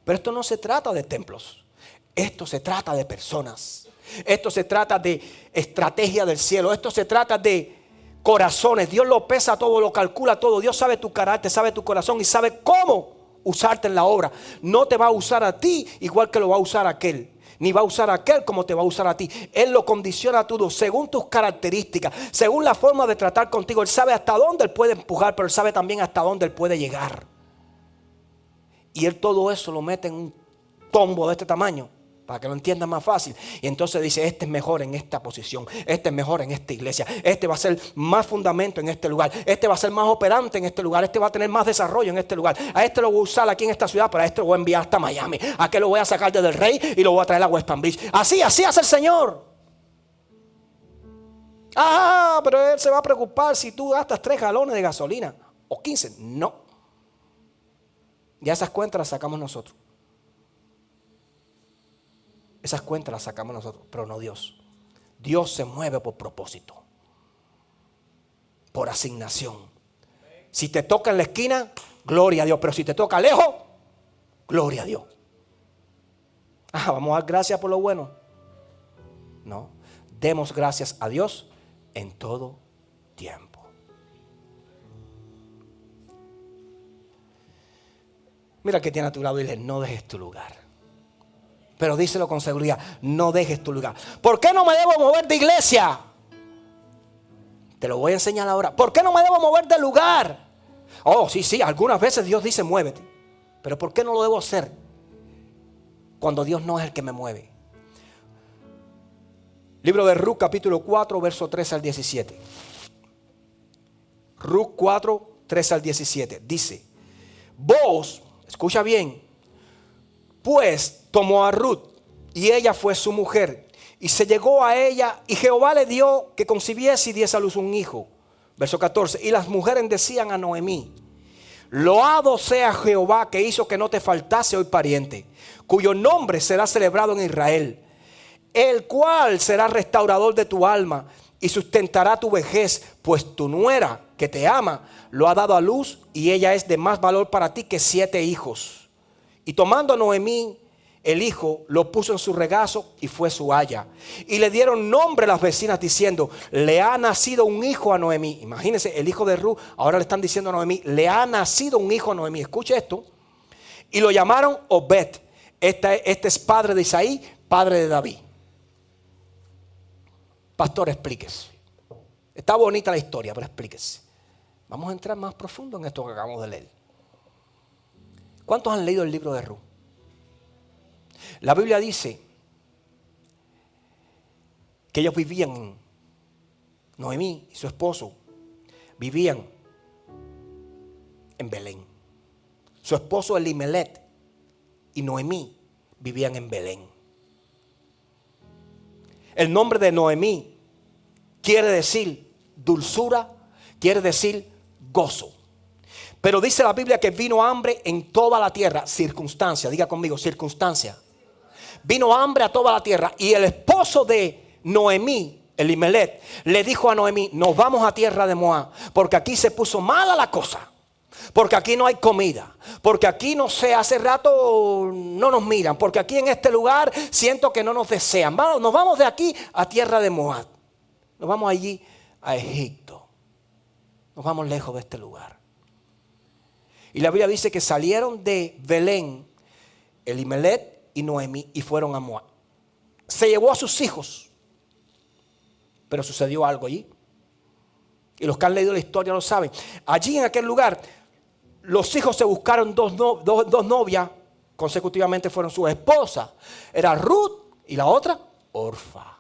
Pero esto no se trata de templos. Esto se trata de personas. Esto se trata de estrategia del cielo. Esto se trata de corazones. Dios lo pesa todo, lo calcula todo. Dios sabe tu carácter, sabe tu corazón y sabe cómo usarte en la obra. No te va a usar a ti igual que lo va a usar aquel. Ni va a usar a aquel como te va a usar a ti. Él lo condiciona todo según tus características, según la forma de tratar contigo. Él sabe hasta dónde Él puede empujar, pero Él sabe también hasta dónde Él puede llegar. Y Él todo eso lo mete en un tombo de este tamaño, para que lo entiendan más fácil. Y entonces dice: este es mejor en esta posición, este es mejor en esta iglesia, este va a ser más fundamento en este lugar, este va a ser más operante en este lugar, este va a tener más desarrollo en este lugar, a este lo voy a usar aquí en esta ciudad, pero a este lo voy a enviar hasta Miami, a aquel lo voy a sacar desde el Rey y lo voy a traer a West Palm Beach. Así hace el Señor. Pero Él se va a preocupar si tú gastas 3 galones de gasolina o 15. No. Ya esas cuentas las sacamos nosotros. Esas cuentas las sacamos nosotros, pero no Dios. Dios se mueve por propósito, por asignación. Si te toca en la esquina, gloria a Dios. Pero si te toca lejos, gloria a Dios. Vamos a dar gracias por lo bueno. No, demos gracias a Dios en todo tiempo. Mira que tiene a tu lado y dile, no dejes tu lugar. Pero díselo con seguridad, no dejes tu lugar. ¿Por qué no me debo mover de iglesia? Te lo voy a enseñar ahora. ¿Por qué no me debo mover de lugar? Oh, sí, algunas veces Dios dice muévete. Pero ¿por qué no lo debo hacer cuando Dios no es el que me mueve? Libro de Ruth, capítulo 4, verso 13 al 17. Ruth 4, 13 al 17. Dice, Booz, escucha bien, pues tomó a Ruth y ella fue su mujer y se llegó a ella y Jehová le dio que concibiese y diese a luz un hijo. Verso 14, y las mujeres decían a Noemí, loado sea Jehová que hizo que no te faltase hoy pariente, cuyo nombre será celebrado en Israel, el cual será restaurador de tu alma y sustentará tu vejez, pues tu nuera que te ama lo ha dado a luz y ella es de más valor para ti que 7 hijos. Y tomando a Noemí el hijo, lo puso en su regazo y fue su haya. Y le dieron nombre a las vecinas diciendo, le ha nacido un hijo a Noemí. Imagínense, el hijo de Ruth, ahora le están diciendo a Noemí, le ha nacido un hijo a Noemí. Escuche esto. Y lo llamaron Obed. Este es padre de Isaí, padre de David. Pastor, explíquese. Está bonita la historia, pero explíquese. Vamos a entrar más profundo en esto que acabamos de leer. ¿Cuántos han leído el libro de Ruth? La Biblia dice que ellos vivían, Noemí y su esposo vivían en Belén. Su esposo Elimelech y Noemí vivían en Belén. El nombre de Noemí quiere decir dulzura, quiere decir gozo. Pero dice la Biblia que vino hambre en toda la tierra, circunstancia, diga conmigo, circunstancia. Vino hambre a toda la tierra y el esposo de Noemí, Elimelech, le dijo a Noemí, nos vamos a tierra de Moab, porque aquí se puso mala la cosa. Porque aquí no hay comida, porque aquí no sé, hace rato no nos miran, porque aquí en este lugar siento que no nos desean. Nos vamos de aquí a tierra de Moab, nos vamos allí a Egipto, nos vamos lejos de este lugar. Y la Biblia dice que salieron de Belén, Elimelech y Noemí y fueron a Moab. Se llevó a sus hijos, pero sucedió algo allí. Y los que han leído la historia lo saben. Allí en aquel lugar, los hijos se buscaron dos novias, consecutivamente fueron sus esposas. Era Ruth y la otra, Orfa.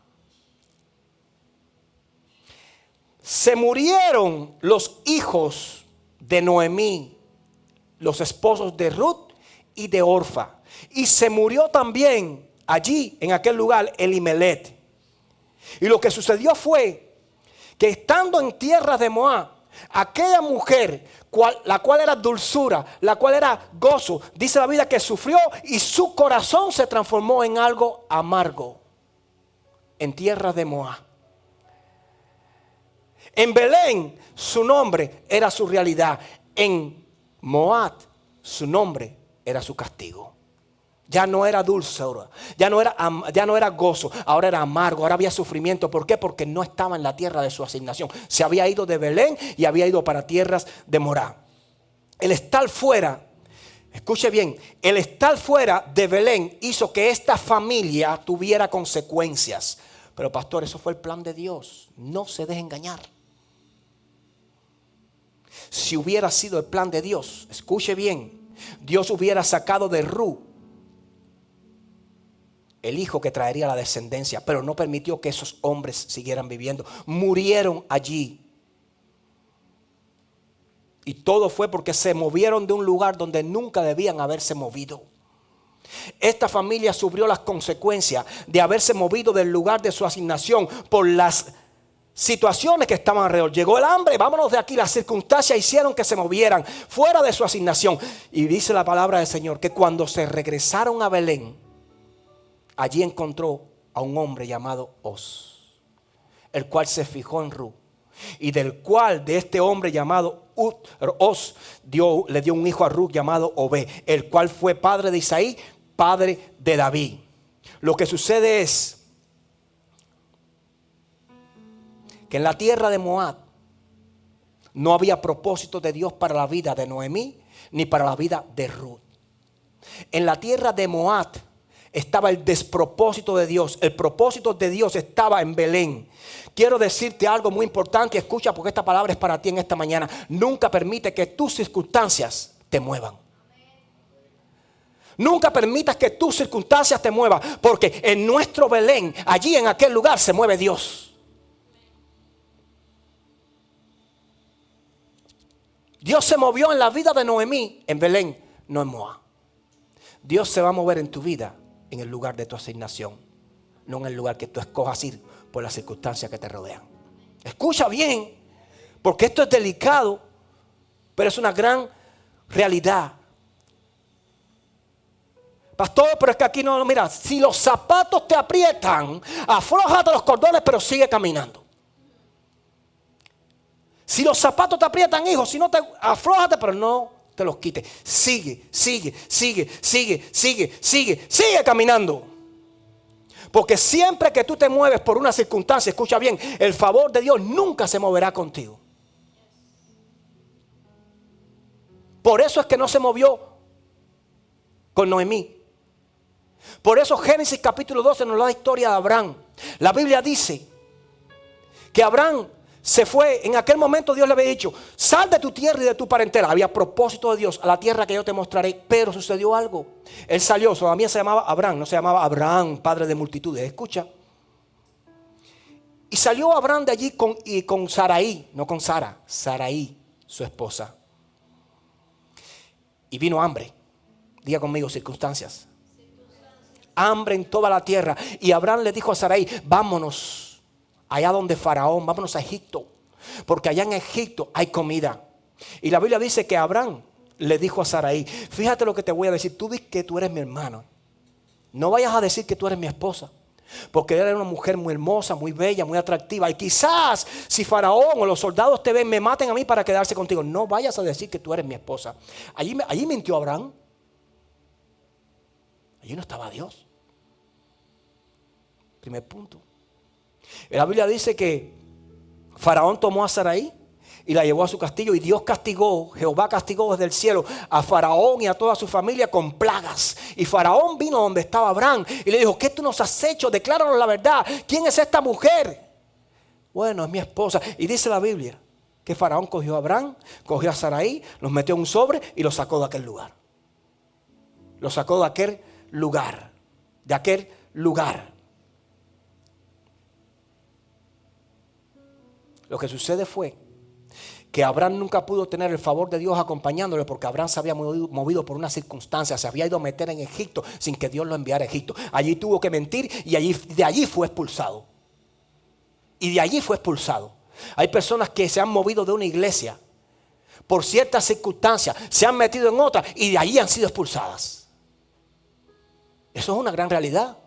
Se murieron los hijos de Noemí, los esposos de Ruth y de Orfa. Y se murió también allí en aquel lugar Elimelech. Y lo que sucedió fue que estando en tierras de Moab, aquella mujer, la cual era dulzura, la cual era gozo, dice la Biblia que sufrió y su corazón se transformó en algo amargo en tierras de Moab. En Belén su nombre era su realidad. En Moab su nombre era su castigo. Ya no era dulzura, ya no era gozo, ahora era amargo, ahora había sufrimiento. ¿Por qué? Porque no estaba en la tierra de su asignación. Se había ido de Belén y había ido para tierras de Moab. El estar fuera, escuche bien, el estar fuera de Belén hizo que esta familia tuviera consecuencias. Pero pastor, eso fue el plan de Dios. No se deje engañar. Si hubiera sido el plan de Dios, escuche bien, Dios hubiera sacado de Ruth el hijo que traería la descendencia, pero no permitió que esos hombres siguieran viviendo. Murieron allí. Y todo fue porque se movieron de un lugar donde nunca debían haberse movido. Esta familia sufrió las consecuencias de haberse movido del lugar de su asignación por las situaciones que estaban alrededor. Llegó el hambre, vámonos de aquí. Las circunstancias hicieron que se movieran fuera de su asignación. Y dice la palabra del Señor que cuando se regresaron a Belén, allí encontró a un hombre llamado Os, el cual se fijó en Ruth. Y de este hombre llamado Os, le dio un hijo a Ruth llamado Obed, el cual fue padre de Isaí, padre de David. Lo que sucede es que en la tierra de Moab no había propósito de Dios para la vida de Noemí ni para la vida de Ruth. En la tierra de Moab estaba el despropósito de Dios. El propósito de Dios estaba en Belén. Quiero decirte algo muy importante. Escucha, porque esta palabra es para ti en esta mañana. Nunca permite que tus circunstancias te muevan. Nunca permitas que tus circunstancias te muevan. Porque en nuestro Belén, allí en aquel lugar, se mueve Dios. Dios se movió en la vida de Noemí en Belén, no en Moab. Dios se va a mover en tu vida en el lugar de tu asignación, no en el lugar que tú escojas ir por las circunstancias que te rodean. Escucha bien, porque esto es delicado, pero es una gran realidad. Pastor, pero es que aquí no, mira, si los zapatos te aprietan, aflójate los cordones, pero sigue caminando. Si los zapatos te aprietan, hijo, si no te aflójate, pero no te los quites. Sigue caminando. Porque siempre que tú te mueves por una circunstancia, escucha bien, el favor de Dios nunca se moverá contigo. Por eso es que no se movió con Noemí. Por eso Génesis capítulo 12 nos da la historia de Abraham. La Biblia dice que Abraham se fue. En aquel momento Dios le había dicho: sal de tu tierra y de tu parentela. Había propósito de Dios: a la tierra que yo te mostraré. Pero sucedió algo. Él salió, todavía se llamaba Abraham, no se llamaba Abraham, padre de multitudes. Escucha. Y salió Abraham de allí con Sarai, no con Sara, Sarai, su esposa. Y vino hambre. Diga conmigo, circunstancias. Hambre en toda la tierra. Y Abraham le dijo a Sarai: vámonos allá donde Faraón, vámonos a Egipto, porque allá en Egipto hay comida. Y la Biblia dice que Abraham le dijo a Sarai: fíjate lo que te voy a decir, tú dices que tú eres mi hermano, no vayas a decir que tú eres mi esposa, porque ella era una mujer muy hermosa, muy bella, muy atractiva, y quizás si Faraón o los soldados te ven, me maten a mí para quedarse contigo. No vayas a decir que tú eres mi esposa. Allí mintió Abraham. Allí no estaba Dios. Primer punto. La Biblia dice que Faraón tomó a Sarai y la llevó a su castillo, y Dios castigó, Jehová castigó desde el cielo a Faraón y a toda su familia con plagas. Y Faraón vino donde estaba Abraham y le dijo: ¿qué tú nos has hecho? Decláranos la verdad. ¿Quién es esta mujer? Bueno, es mi esposa. Y dice la Biblia que Faraón cogió a Abraham, cogió a Sarai, los metió en un sobre y los sacó de aquel lugar. Los sacó de aquel lugar. De aquel lugar. Lo que sucede fue que Abraham nunca pudo tener el favor de Dios acompañándole, porque Abraham se había movido por una circunstancia, se había ido a meter en Egipto sin que Dios lo enviara a Egipto. Allí tuvo que mentir y de allí fue expulsado. Y de allí fue expulsado. Hay personas que se han movido de una iglesia por ciertas circunstancias, se han metido en otra y de allí han sido expulsadas. Eso es una gran realidad.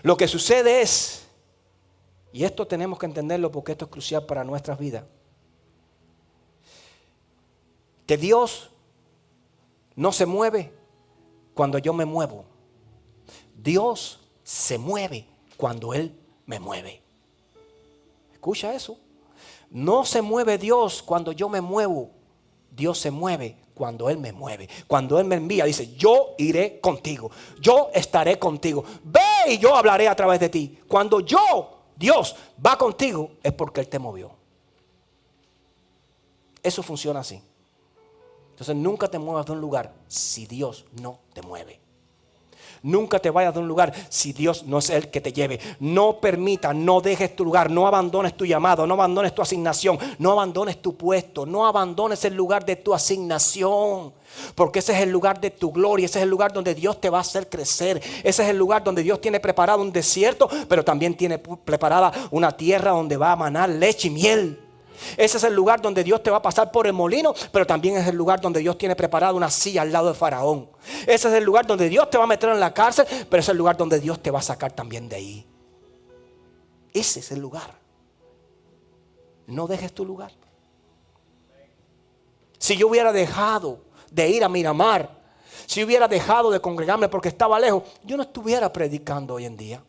Lo que sucede es, y esto tenemos que entenderlo porque esto es crucial para nuestras vidas, que Dios no se mueve cuando yo me muevo. Dios se mueve cuando Él me mueve. Escucha eso. No se mueve Dios cuando yo me muevo. Dios se mueve cuando Él me mueve. Cuando Él me envía, dice: yo iré contigo. Yo estaré contigo. Ve y yo hablaré a través de ti. Cuando Dios va contigo, es porque Él te movió. Eso funciona así. Entonces nunca te muevas de un lugar si Dios no te mueve. Nunca te vayas de un lugar si Dios no es el que te lleve. No permitas, no dejes tu lugar, no abandones tu llamado, no abandones tu asignación, no abandones tu puesto, no abandones el lugar de tu asignación. Porque ese es el lugar de tu gloria, ese es el lugar donde Dios te va a hacer crecer. Ese es el lugar donde Dios tiene preparado un desierto, pero también tiene preparada una tierra donde va a manar leche y miel. Ese es el lugar donde Dios te va a pasar por el molino, pero también es el lugar donde Dios tiene preparado una silla al lado de Faraón. Ese es el lugar donde Dios te va a meter en la cárcel, pero es el lugar donde Dios te va a sacar también de ahí. Ese es el lugar. No dejes tu lugar. Si yo hubiera dejado de ir a Miramar, si hubiera dejado de congregarme porque estaba lejos, yo no estuviera predicando hoy en día.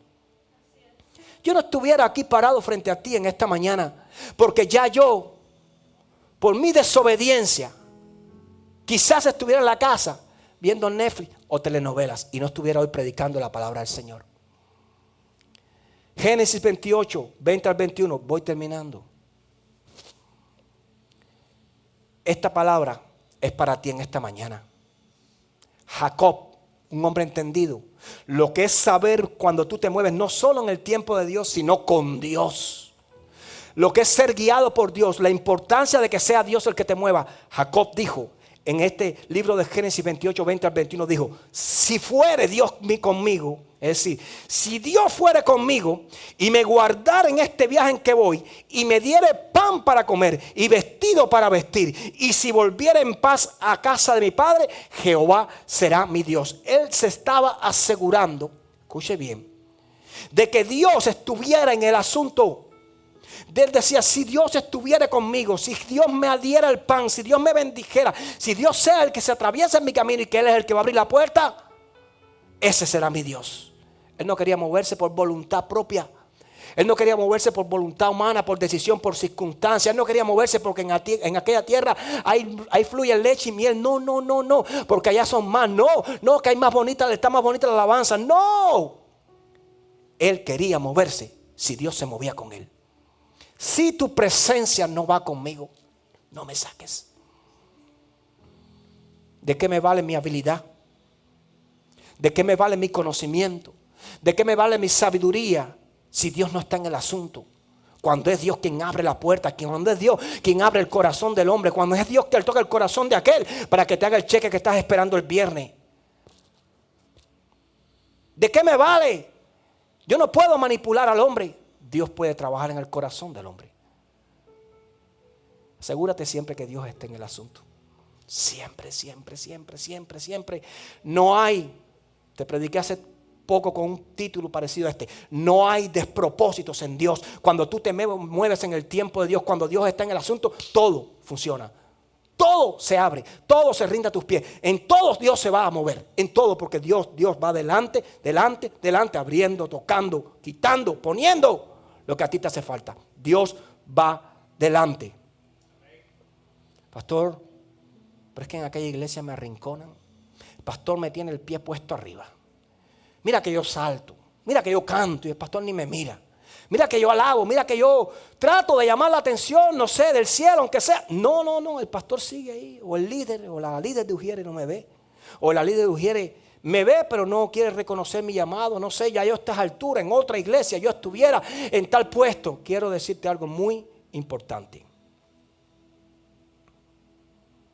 Yo no estuviera aquí parado frente a ti en esta mañana, porque ya yo, por mi desobediencia, Quizás estuviera en la casa viendo Netflix o telenovelas y no estuviera hoy predicando la palabra del Señor. Génesis 28, 20 al 21, voy terminando. Esta palabra es para ti en esta mañana. Jacob, un hombre entendido, lo que es saber cuando tú te mueves no solo en el tiempo de Dios, sino con Dios. Lo que es ser guiado por Dios, la importancia de que sea Dios el que te mueva. Jacob dijo en este libro de Génesis 28, 20 al 21, dijo, si fuere Dios conmigo, es decir, si Dios fuere conmigo y me guardara en este viaje en que voy y me diere pan para comer y vestido para vestir, y si volviera en paz a casa de mi padre, Jehová será mi Dios. Él se estaba asegurando, escuche bien, de que Dios estuviera en el asunto. Él decía, si Dios estuviera conmigo, si Dios me diera el pan, si Dios me bendijera, si Dios sea el que se atraviesa en mi camino y que Él es el que va a abrir la puerta, ese será mi Dios. Él no quería moverse por voluntad propia. Él no quería moverse por voluntad humana, por decisión, por circunstancia. Él no quería moverse porque en aquella tierra ahí fluye leche y miel. No, porque allá son más. No, que hay más bonita, está más bonita la alabanza. No. Él quería moverse si Dios se movía con él. Si tu presencia no va conmigo, no me saques. ¿De qué me vale mi habilidad? ¿De qué me vale mi conocimiento? ¿De qué me vale mi sabiduría si Dios no está en el asunto? Cuando es Dios quien abre la puerta, cuando es Dios quien abre el corazón del hombre, cuando es Dios quien toca el corazón de aquel para que te haga el cheque que estás esperando el viernes. ¿De qué me vale? Yo no puedo manipular al hombre. Dios puede trabajar en el corazón del hombre. Asegúrate siempre que Dios esté en el asunto. Siempre. No hay, te prediqué hace poco con un título parecido a este, no hay despropósitos en Dios. Cuando tú te mueves en el tiempo de Dios, cuando Dios está en el asunto, todo funciona. Todo se abre, todo se rinde a tus pies. En todo Dios se va a mover, en todo, porque Dios va adelante, abriendo, tocando, quitando, poniendo lo que a ti te hace falta. Dios va delante. Pastor, pero es que en aquella iglesia me arrinconan. El pastor me tiene el pie puesto arriba. Mira que yo salto, mira que yo canto y el pastor ni me mira. Mira que yo alabo, mira que yo trato de llamar la atención, no sé, del cielo, aunque sea. No, el pastor sigue ahí. O el líder, o la líder de Ujiere no me ve. O la líder de Ujiere me ve, pero no quiere reconocer mi llamado. No sé, ya yo a estas alturas, en otra iglesia, yo estuviera en tal puesto. Quiero decirte algo muy importante.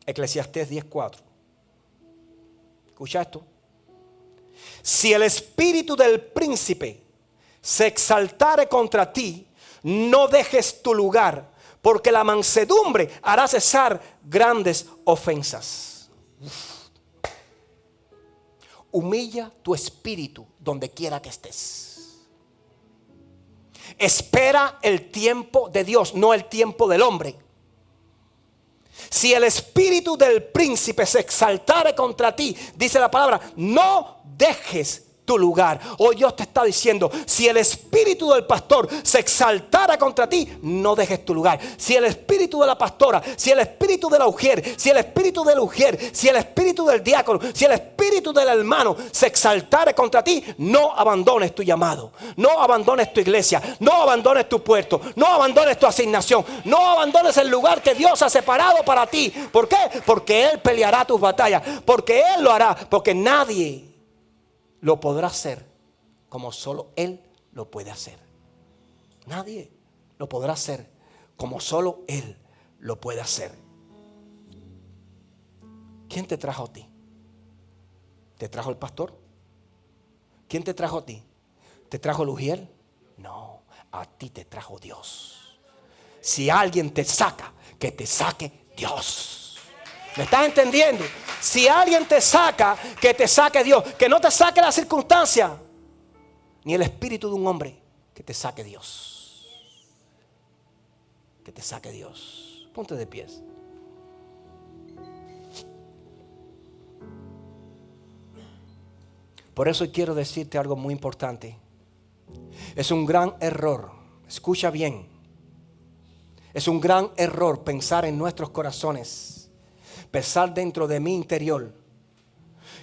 Eclesiastés 10:4. Escucha esto. Si el espíritu del príncipe se exaltare contra ti, no dejes tu lugar, porque la mansedumbre hará cesar grandes ofensas. Humilla tu espíritu donde quiera que estés. Espera el tiempo de Dios, no el tiempo del hombre. Si el espíritu del príncipe se exaltare contra ti, dice la palabra, no dejes tu lugar. Hoy Dios te está diciendo, si el espíritu del pastor se exaltara contra ti, no dejes tu lugar. Si el espíritu de la pastora, si el espíritu de la ujier, si el espíritu del ujier, si el espíritu del diácono, si el espíritu del hermano se exaltare contra ti, no abandones tu llamado, no abandones tu iglesia, no abandones tu puerto, no abandones tu asignación, no abandones el lugar que Dios ha separado para ti. ¿Por qué? Porque Él peleará tus batallas, porque Él lo hará, porque nadie lo podrá hacer como solo Él lo puede hacer. Nadie lo podrá hacer como solo Él lo puede hacer. ¿Quién te trajo a ti? ¿Te trajo el pastor? ¿Quién te trajo a ti? ¿Te trajo el ujier? No, a ti te trajo Dios. Si alguien te saca, que te saque Dios. ¿Me estás entendiendo? Si alguien te saca, que te saque Dios. Que no te saque la circunstancia, ni el espíritu de un hombre. Que te saque Dios. Que te saque Dios. Ponte de pies. Por eso quiero decirte algo muy importante. Es un gran error. Escucha bien. Es un gran error pensar en nuestros corazones pensar dentro de mi interior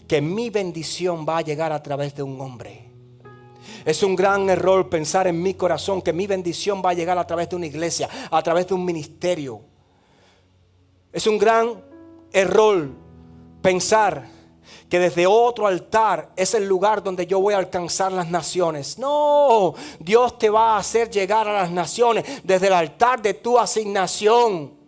que mi bendición va a llegar a través de un hombre. Es un gran error pensar en mi corazón que mi bendición va a llegar a través de una iglesia, a través de un ministerio. Es un gran error pensar que desde otro altar es el lugar donde yo voy a alcanzar las naciones. No, Dios te va a hacer llegar a las naciones desde el altar de tu asignación.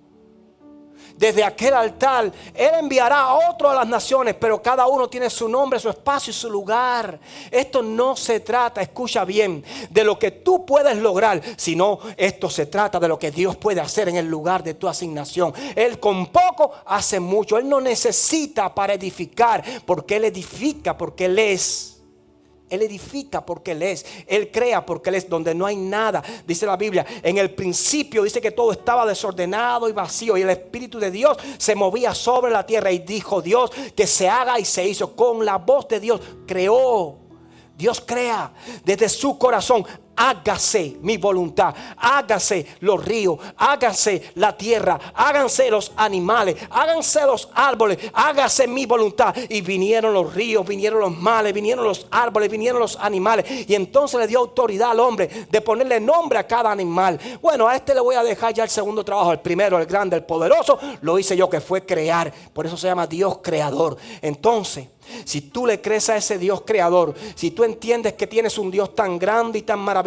Desde aquel altar, Él enviará a otro a las naciones, pero cada uno tiene su nombre, su espacio y su lugar. Esto no se trata, escucha bien, de lo que tú puedes lograr, sino esto se trata de lo que Dios puede hacer en el lugar de tu asignación. Él con poco hace mucho. Él no necesita para edificar, porque Él edifica, porque Él es. Él edifica porque Él es. Él crea porque Él es. Donde no hay nada, dice la Biblia, en el principio dice que todo estaba desordenado y vacío, y el Espíritu de Dios se movía sobre la tierra, y dijo Dios que se haga, y se hizo. Con la voz de Dios creó. Dios crea desde su corazón. Hágase mi voluntad, hágase los ríos, hágase la tierra, háganse los animales, háganse los árboles, hágase mi voluntad. Y vinieron los ríos, vinieron los mares, vinieron los árboles, vinieron los animales. Y entonces le dio autoridad al hombre de ponerle nombre a cada animal. Bueno, a este le voy a dejar ya el segundo trabajo. El primero, el grande, el poderoso, lo hice yo, que fue crear. Por eso se llama Dios creador. Entonces, si tú le crees a ese Dios creador, si tú entiendes que tienes un Dios tan grande y tan maravilloso,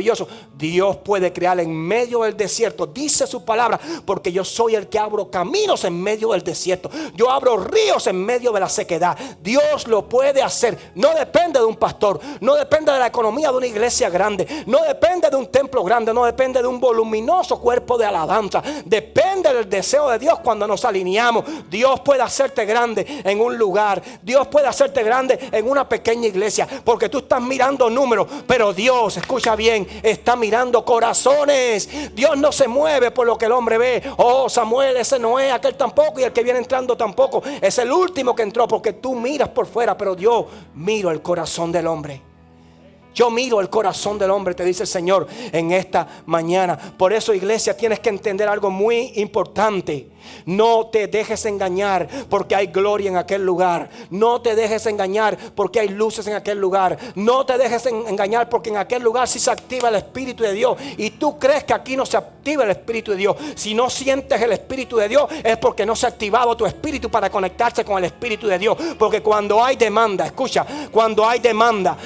Dios puede crear en medio del desierto. Dice su palabra, porque yo soy el que abro caminos en medio del desierto. Yo abro ríos en medio de la sequedad. Dios lo puede hacer. No depende de un pastor, no depende de la economía de una iglesia grande, no depende de un templo grande, no depende de un voluminoso cuerpo de alabanza. Depende del deseo de Dios cuando nos alineamos. Dios puede hacerte grande en un lugar. Dios puede hacerte grande en una pequeña iglesia, porque tú estás mirando números, pero Dios, escucha bien, está mirando corazones. Dios no se mueve por lo que el hombre ve. Oh, Samuel, ese no es, aquel tampoco, y el que viene entrando tampoco. Es el último que entró, porque tú miras por fuera, pero yo miro el corazón del hombre. Yo miro el corazón del hombre, te dice el Señor en esta mañana. Por eso, iglesia, tienes que entender algo muy importante. No te dejes engañar porque hay gloria en aquel lugar. No te dejes engañar porque hay luces en aquel lugar. No te dejes engañar porque en aquel lugar sí se activa el Espíritu de Dios. Y tú crees que aquí no se activa el Espíritu de Dios. Si no sientes el Espíritu de Dios, es porque no se ha activado tu espíritu para conectarse con el Espíritu de Dios. Porque cuando hay demanda, escucha, cuando hay demanda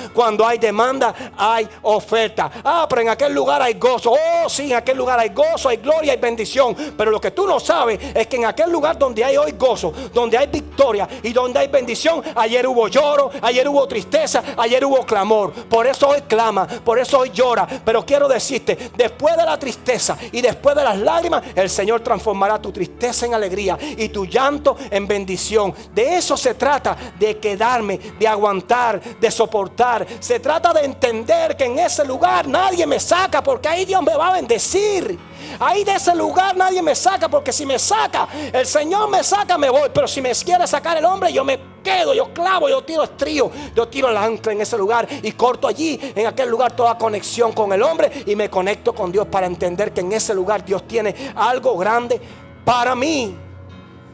hay oferta. Pero en aquel lugar hay gozo. Oh, sí, en aquel lugar hay gozo, hay gloria, hay bendición. Pero lo que tú no sabes es que en aquel lugar donde hay hoy gozo, donde hay victoria y donde hay bendición, ayer hubo lloro, ayer hubo tristeza, ayer hubo clamor. Por eso hoy clama, por eso hoy llora. Pero quiero decirte, después de la tristeza y después de las lágrimas, el Señor transformará tu tristeza en alegría y tu llanto en bendición. De eso se trata, de quedarme, de aguantar, de soportar. Se trata de entender que en ese lugar nadie me saca, porque ahí Dios me va a bendecir. Ahí de ese lugar nadie me saca, porque si me saca, el Señor me saca, me voy. Pero si me quiere sacar el hombre, yo me quedo, yo clavo, yo tiro estrío, yo tiro el ancla en ese lugar y corto allí, en aquel lugar, toda conexión con el hombre, y me conecto con Dios para entender que en ese lugar Dios tiene algo grande para mí.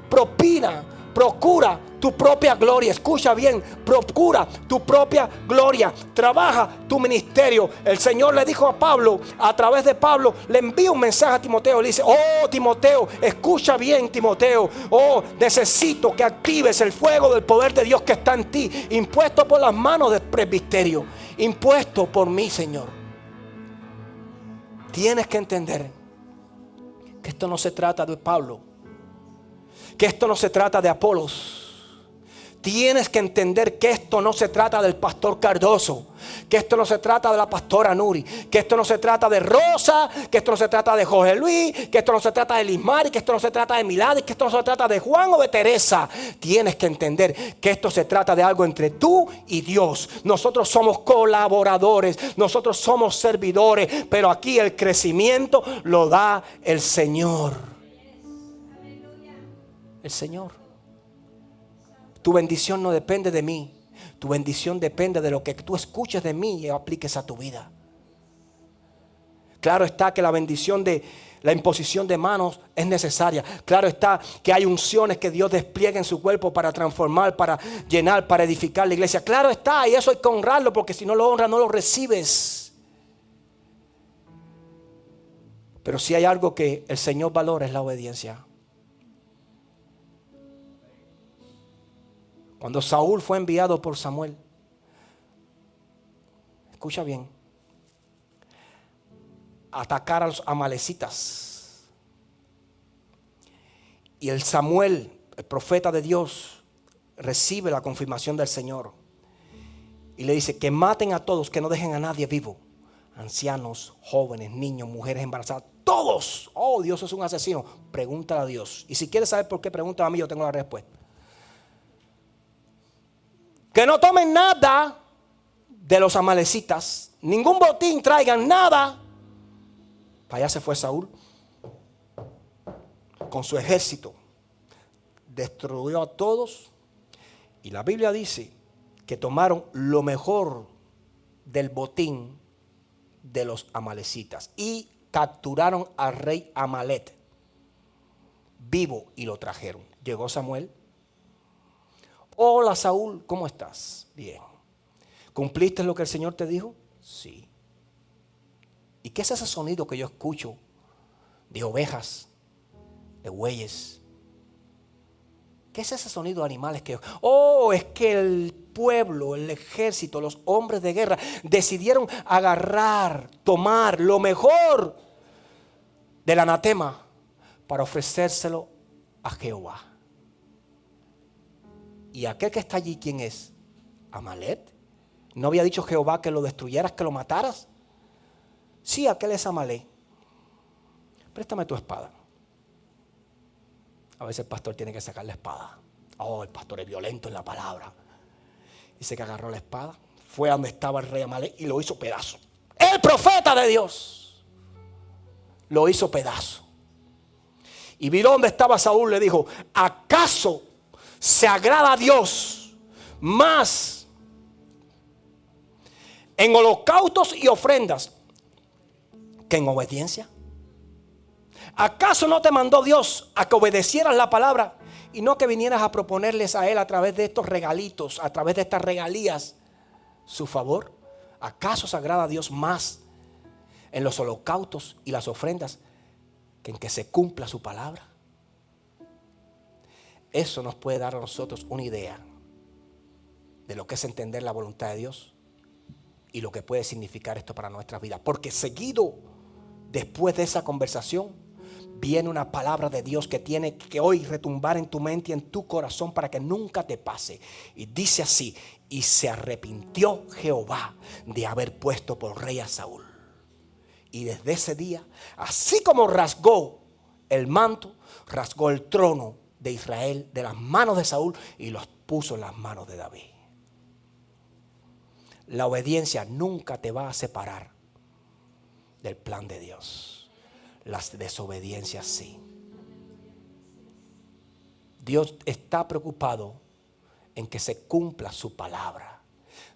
Procura tu propia gloria. Escucha bien, procura tu propia gloria. Trabaja tu ministerio. El Señor le dijo a Pablo, a través de Pablo, le envía un mensaje a Timoteo. Le dice: oh, Timoteo, escucha bien, Timoteo. Oh, necesito que actives el fuego del poder de Dios que está en ti, impuesto por las manos del presbiterio, impuesto por mí, Señor. Tienes que entender que esto no se trata de Pablo, que esto no se trata de Apolos. Tienes que entender que esto no se trata del pastor Cardoso, que esto no se trata de la pastora Nuri, que esto no se trata de Rosa, que esto no se trata de Jorge Luis, que esto no se trata de Lismari, que esto no se trata de Milady, que esto no se trata de Juan o de Teresa. Tienes que entender que esto se trata de algo entre tú y Dios. Nosotros somos colaboradores, nosotros somos servidores, pero aquí el crecimiento lo da el Señor. El Señor. Tu bendición no depende de mí. Tu bendición depende de lo que tú escuches de mí y apliques a tu vida. Claro está que la bendición de la imposición de manos es necesaria. Claro está que hay unciones que Dios despliega en su cuerpo para transformar, para llenar, para edificar la iglesia. Claro está, y eso hay que honrarlo, porque si no lo honras no lo recibes. Pero si hay algo que el Señor valora es la obediencia. Cuando Saúl fue enviado por Samuel, escucha bien, a atacar a los amalecitas. Y el Samuel, el profeta de Dios, recibe la confirmación del Señor. Y le dice que maten a todos, que no dejen a nadie vivo. Ancianos, jóvenes, niños, mujeres embarazadas, todos. Oh, Dios es un asesino. Pregúntale a Dios. Y si quieres saber por qué, pregúntale a mí, yo tengo la respuesta. Que no tomen nada de los amalecitas. Ningún botín traigan, nada. Para allá se fue Saúl con su ejército. Destruyó a todos. Y la Biblia dice que tomaron lo mejor del botín de los amalecitas. Y capturaron al rey Amalek vivo y lo trajeron. Llegó Samuel. Hola Saúl, ¿cómo estás? Bien. ¿Cumpliste lo que el Señor te dijo? Sí. ¿Y qué es ese sonido que yo escucho de ovejas, de bueyes? ¿Qué es ese sonido de animales que yo? Oh, es que el pueblo, el ejército, los hombres de guerra decidieron agarrar, tomar lo mejor del anatema para ofrecérselo a Jehová. ¿Y aquel que está allí quién es? Amalek. ¿No había dicho Jehová que lo destruyeras, que lo mataras? Sí, aquel es Amalek. Préstame tu espada. A veces el pastor tiene que sacar la espada. Oh, el pastor es violento en la palabra. Dice que agarró la espada, fue a donde estaba el rey Amalek y lo hizo pedazo. El profeta de Dios lo hizo pedazo. Y vio donde estaba Saúl, le dijo: ¿acaso se agrada a Dios más en holocaustos y ofrendas que en obediencia? ¿Acaso no te mandó Dios a que obedecieras la palabra y no que vinieras a proponerles a Él a través de estos regalitos, a través de estas regalías, su favor? ¿Acaso se agrada a Dios más en los holocaustos y las ofrendas que en que se cumpla su palabra? Eso nos puede dar a nosotros una idea de lo que es entender la voluntad de Dios y lo que puede significar esto para nuestra vida. Porque seguido, después de esa conversación, viene una palabra de Dios que tiene que hoy retumbar en tu mente y en tu corazón para que nunca te pase. Y dice así: y se arrepintió Jehová de haber puesto por rey a Saúl. Y desde ese día, así como rasgó el manto, rasgó el trono de Israel de las manos de Saúl y los puso en las manos de David. La obediencia nunca te va a separar del plan de Dios. Las desobediencias sí. Dios está preocupado en que se cumpla su palabra.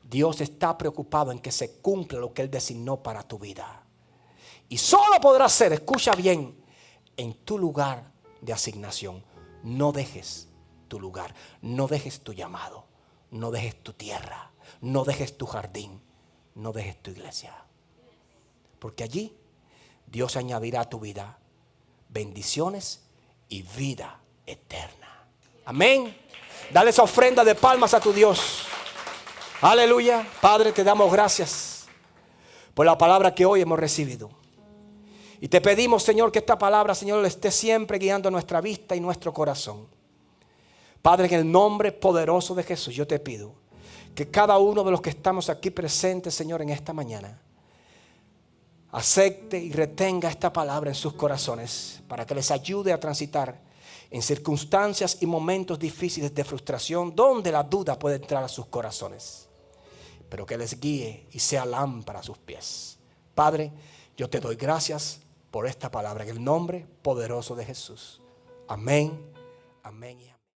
Dios está preocupado en que se cumpla lo que Él designó para tu vida. Y solo podrá ser, escucha bien, en tu lugar de asignación. No dejes tu lugar, no dejes tu llamado, no dejes tu tierra, no dejes tu jardín, no dejes tu iglesia. Porque allí Dios añadirá a tu vida bendiciones y vida eterna. Amén. Dale esa ofrenda de palmas a tu Dios. Aleluya. Padre, te damos gracias por la palabra que hoy hemos recibido. Y te pedimos, Señor, que esta palabra, Señor, esté siempre guiando nuestra vista y nuestro corazón. Padre, en el nombre poderoso de Jesús, yo te pido que cada uno de los que estamos aquí presentes, Señor, en esta mañana, acepte y retenga esta palabra en sus corazones para que les ayude a transitar en circunstancias y momentos difíciles de frustración donde la duda puede entrar a sus corazones, pero que les guíe y sea lámpara a sus pies. Padre, yo te doy gracias por esta palabra en el nombre poderoso de Jesús. Amén, amén y amén.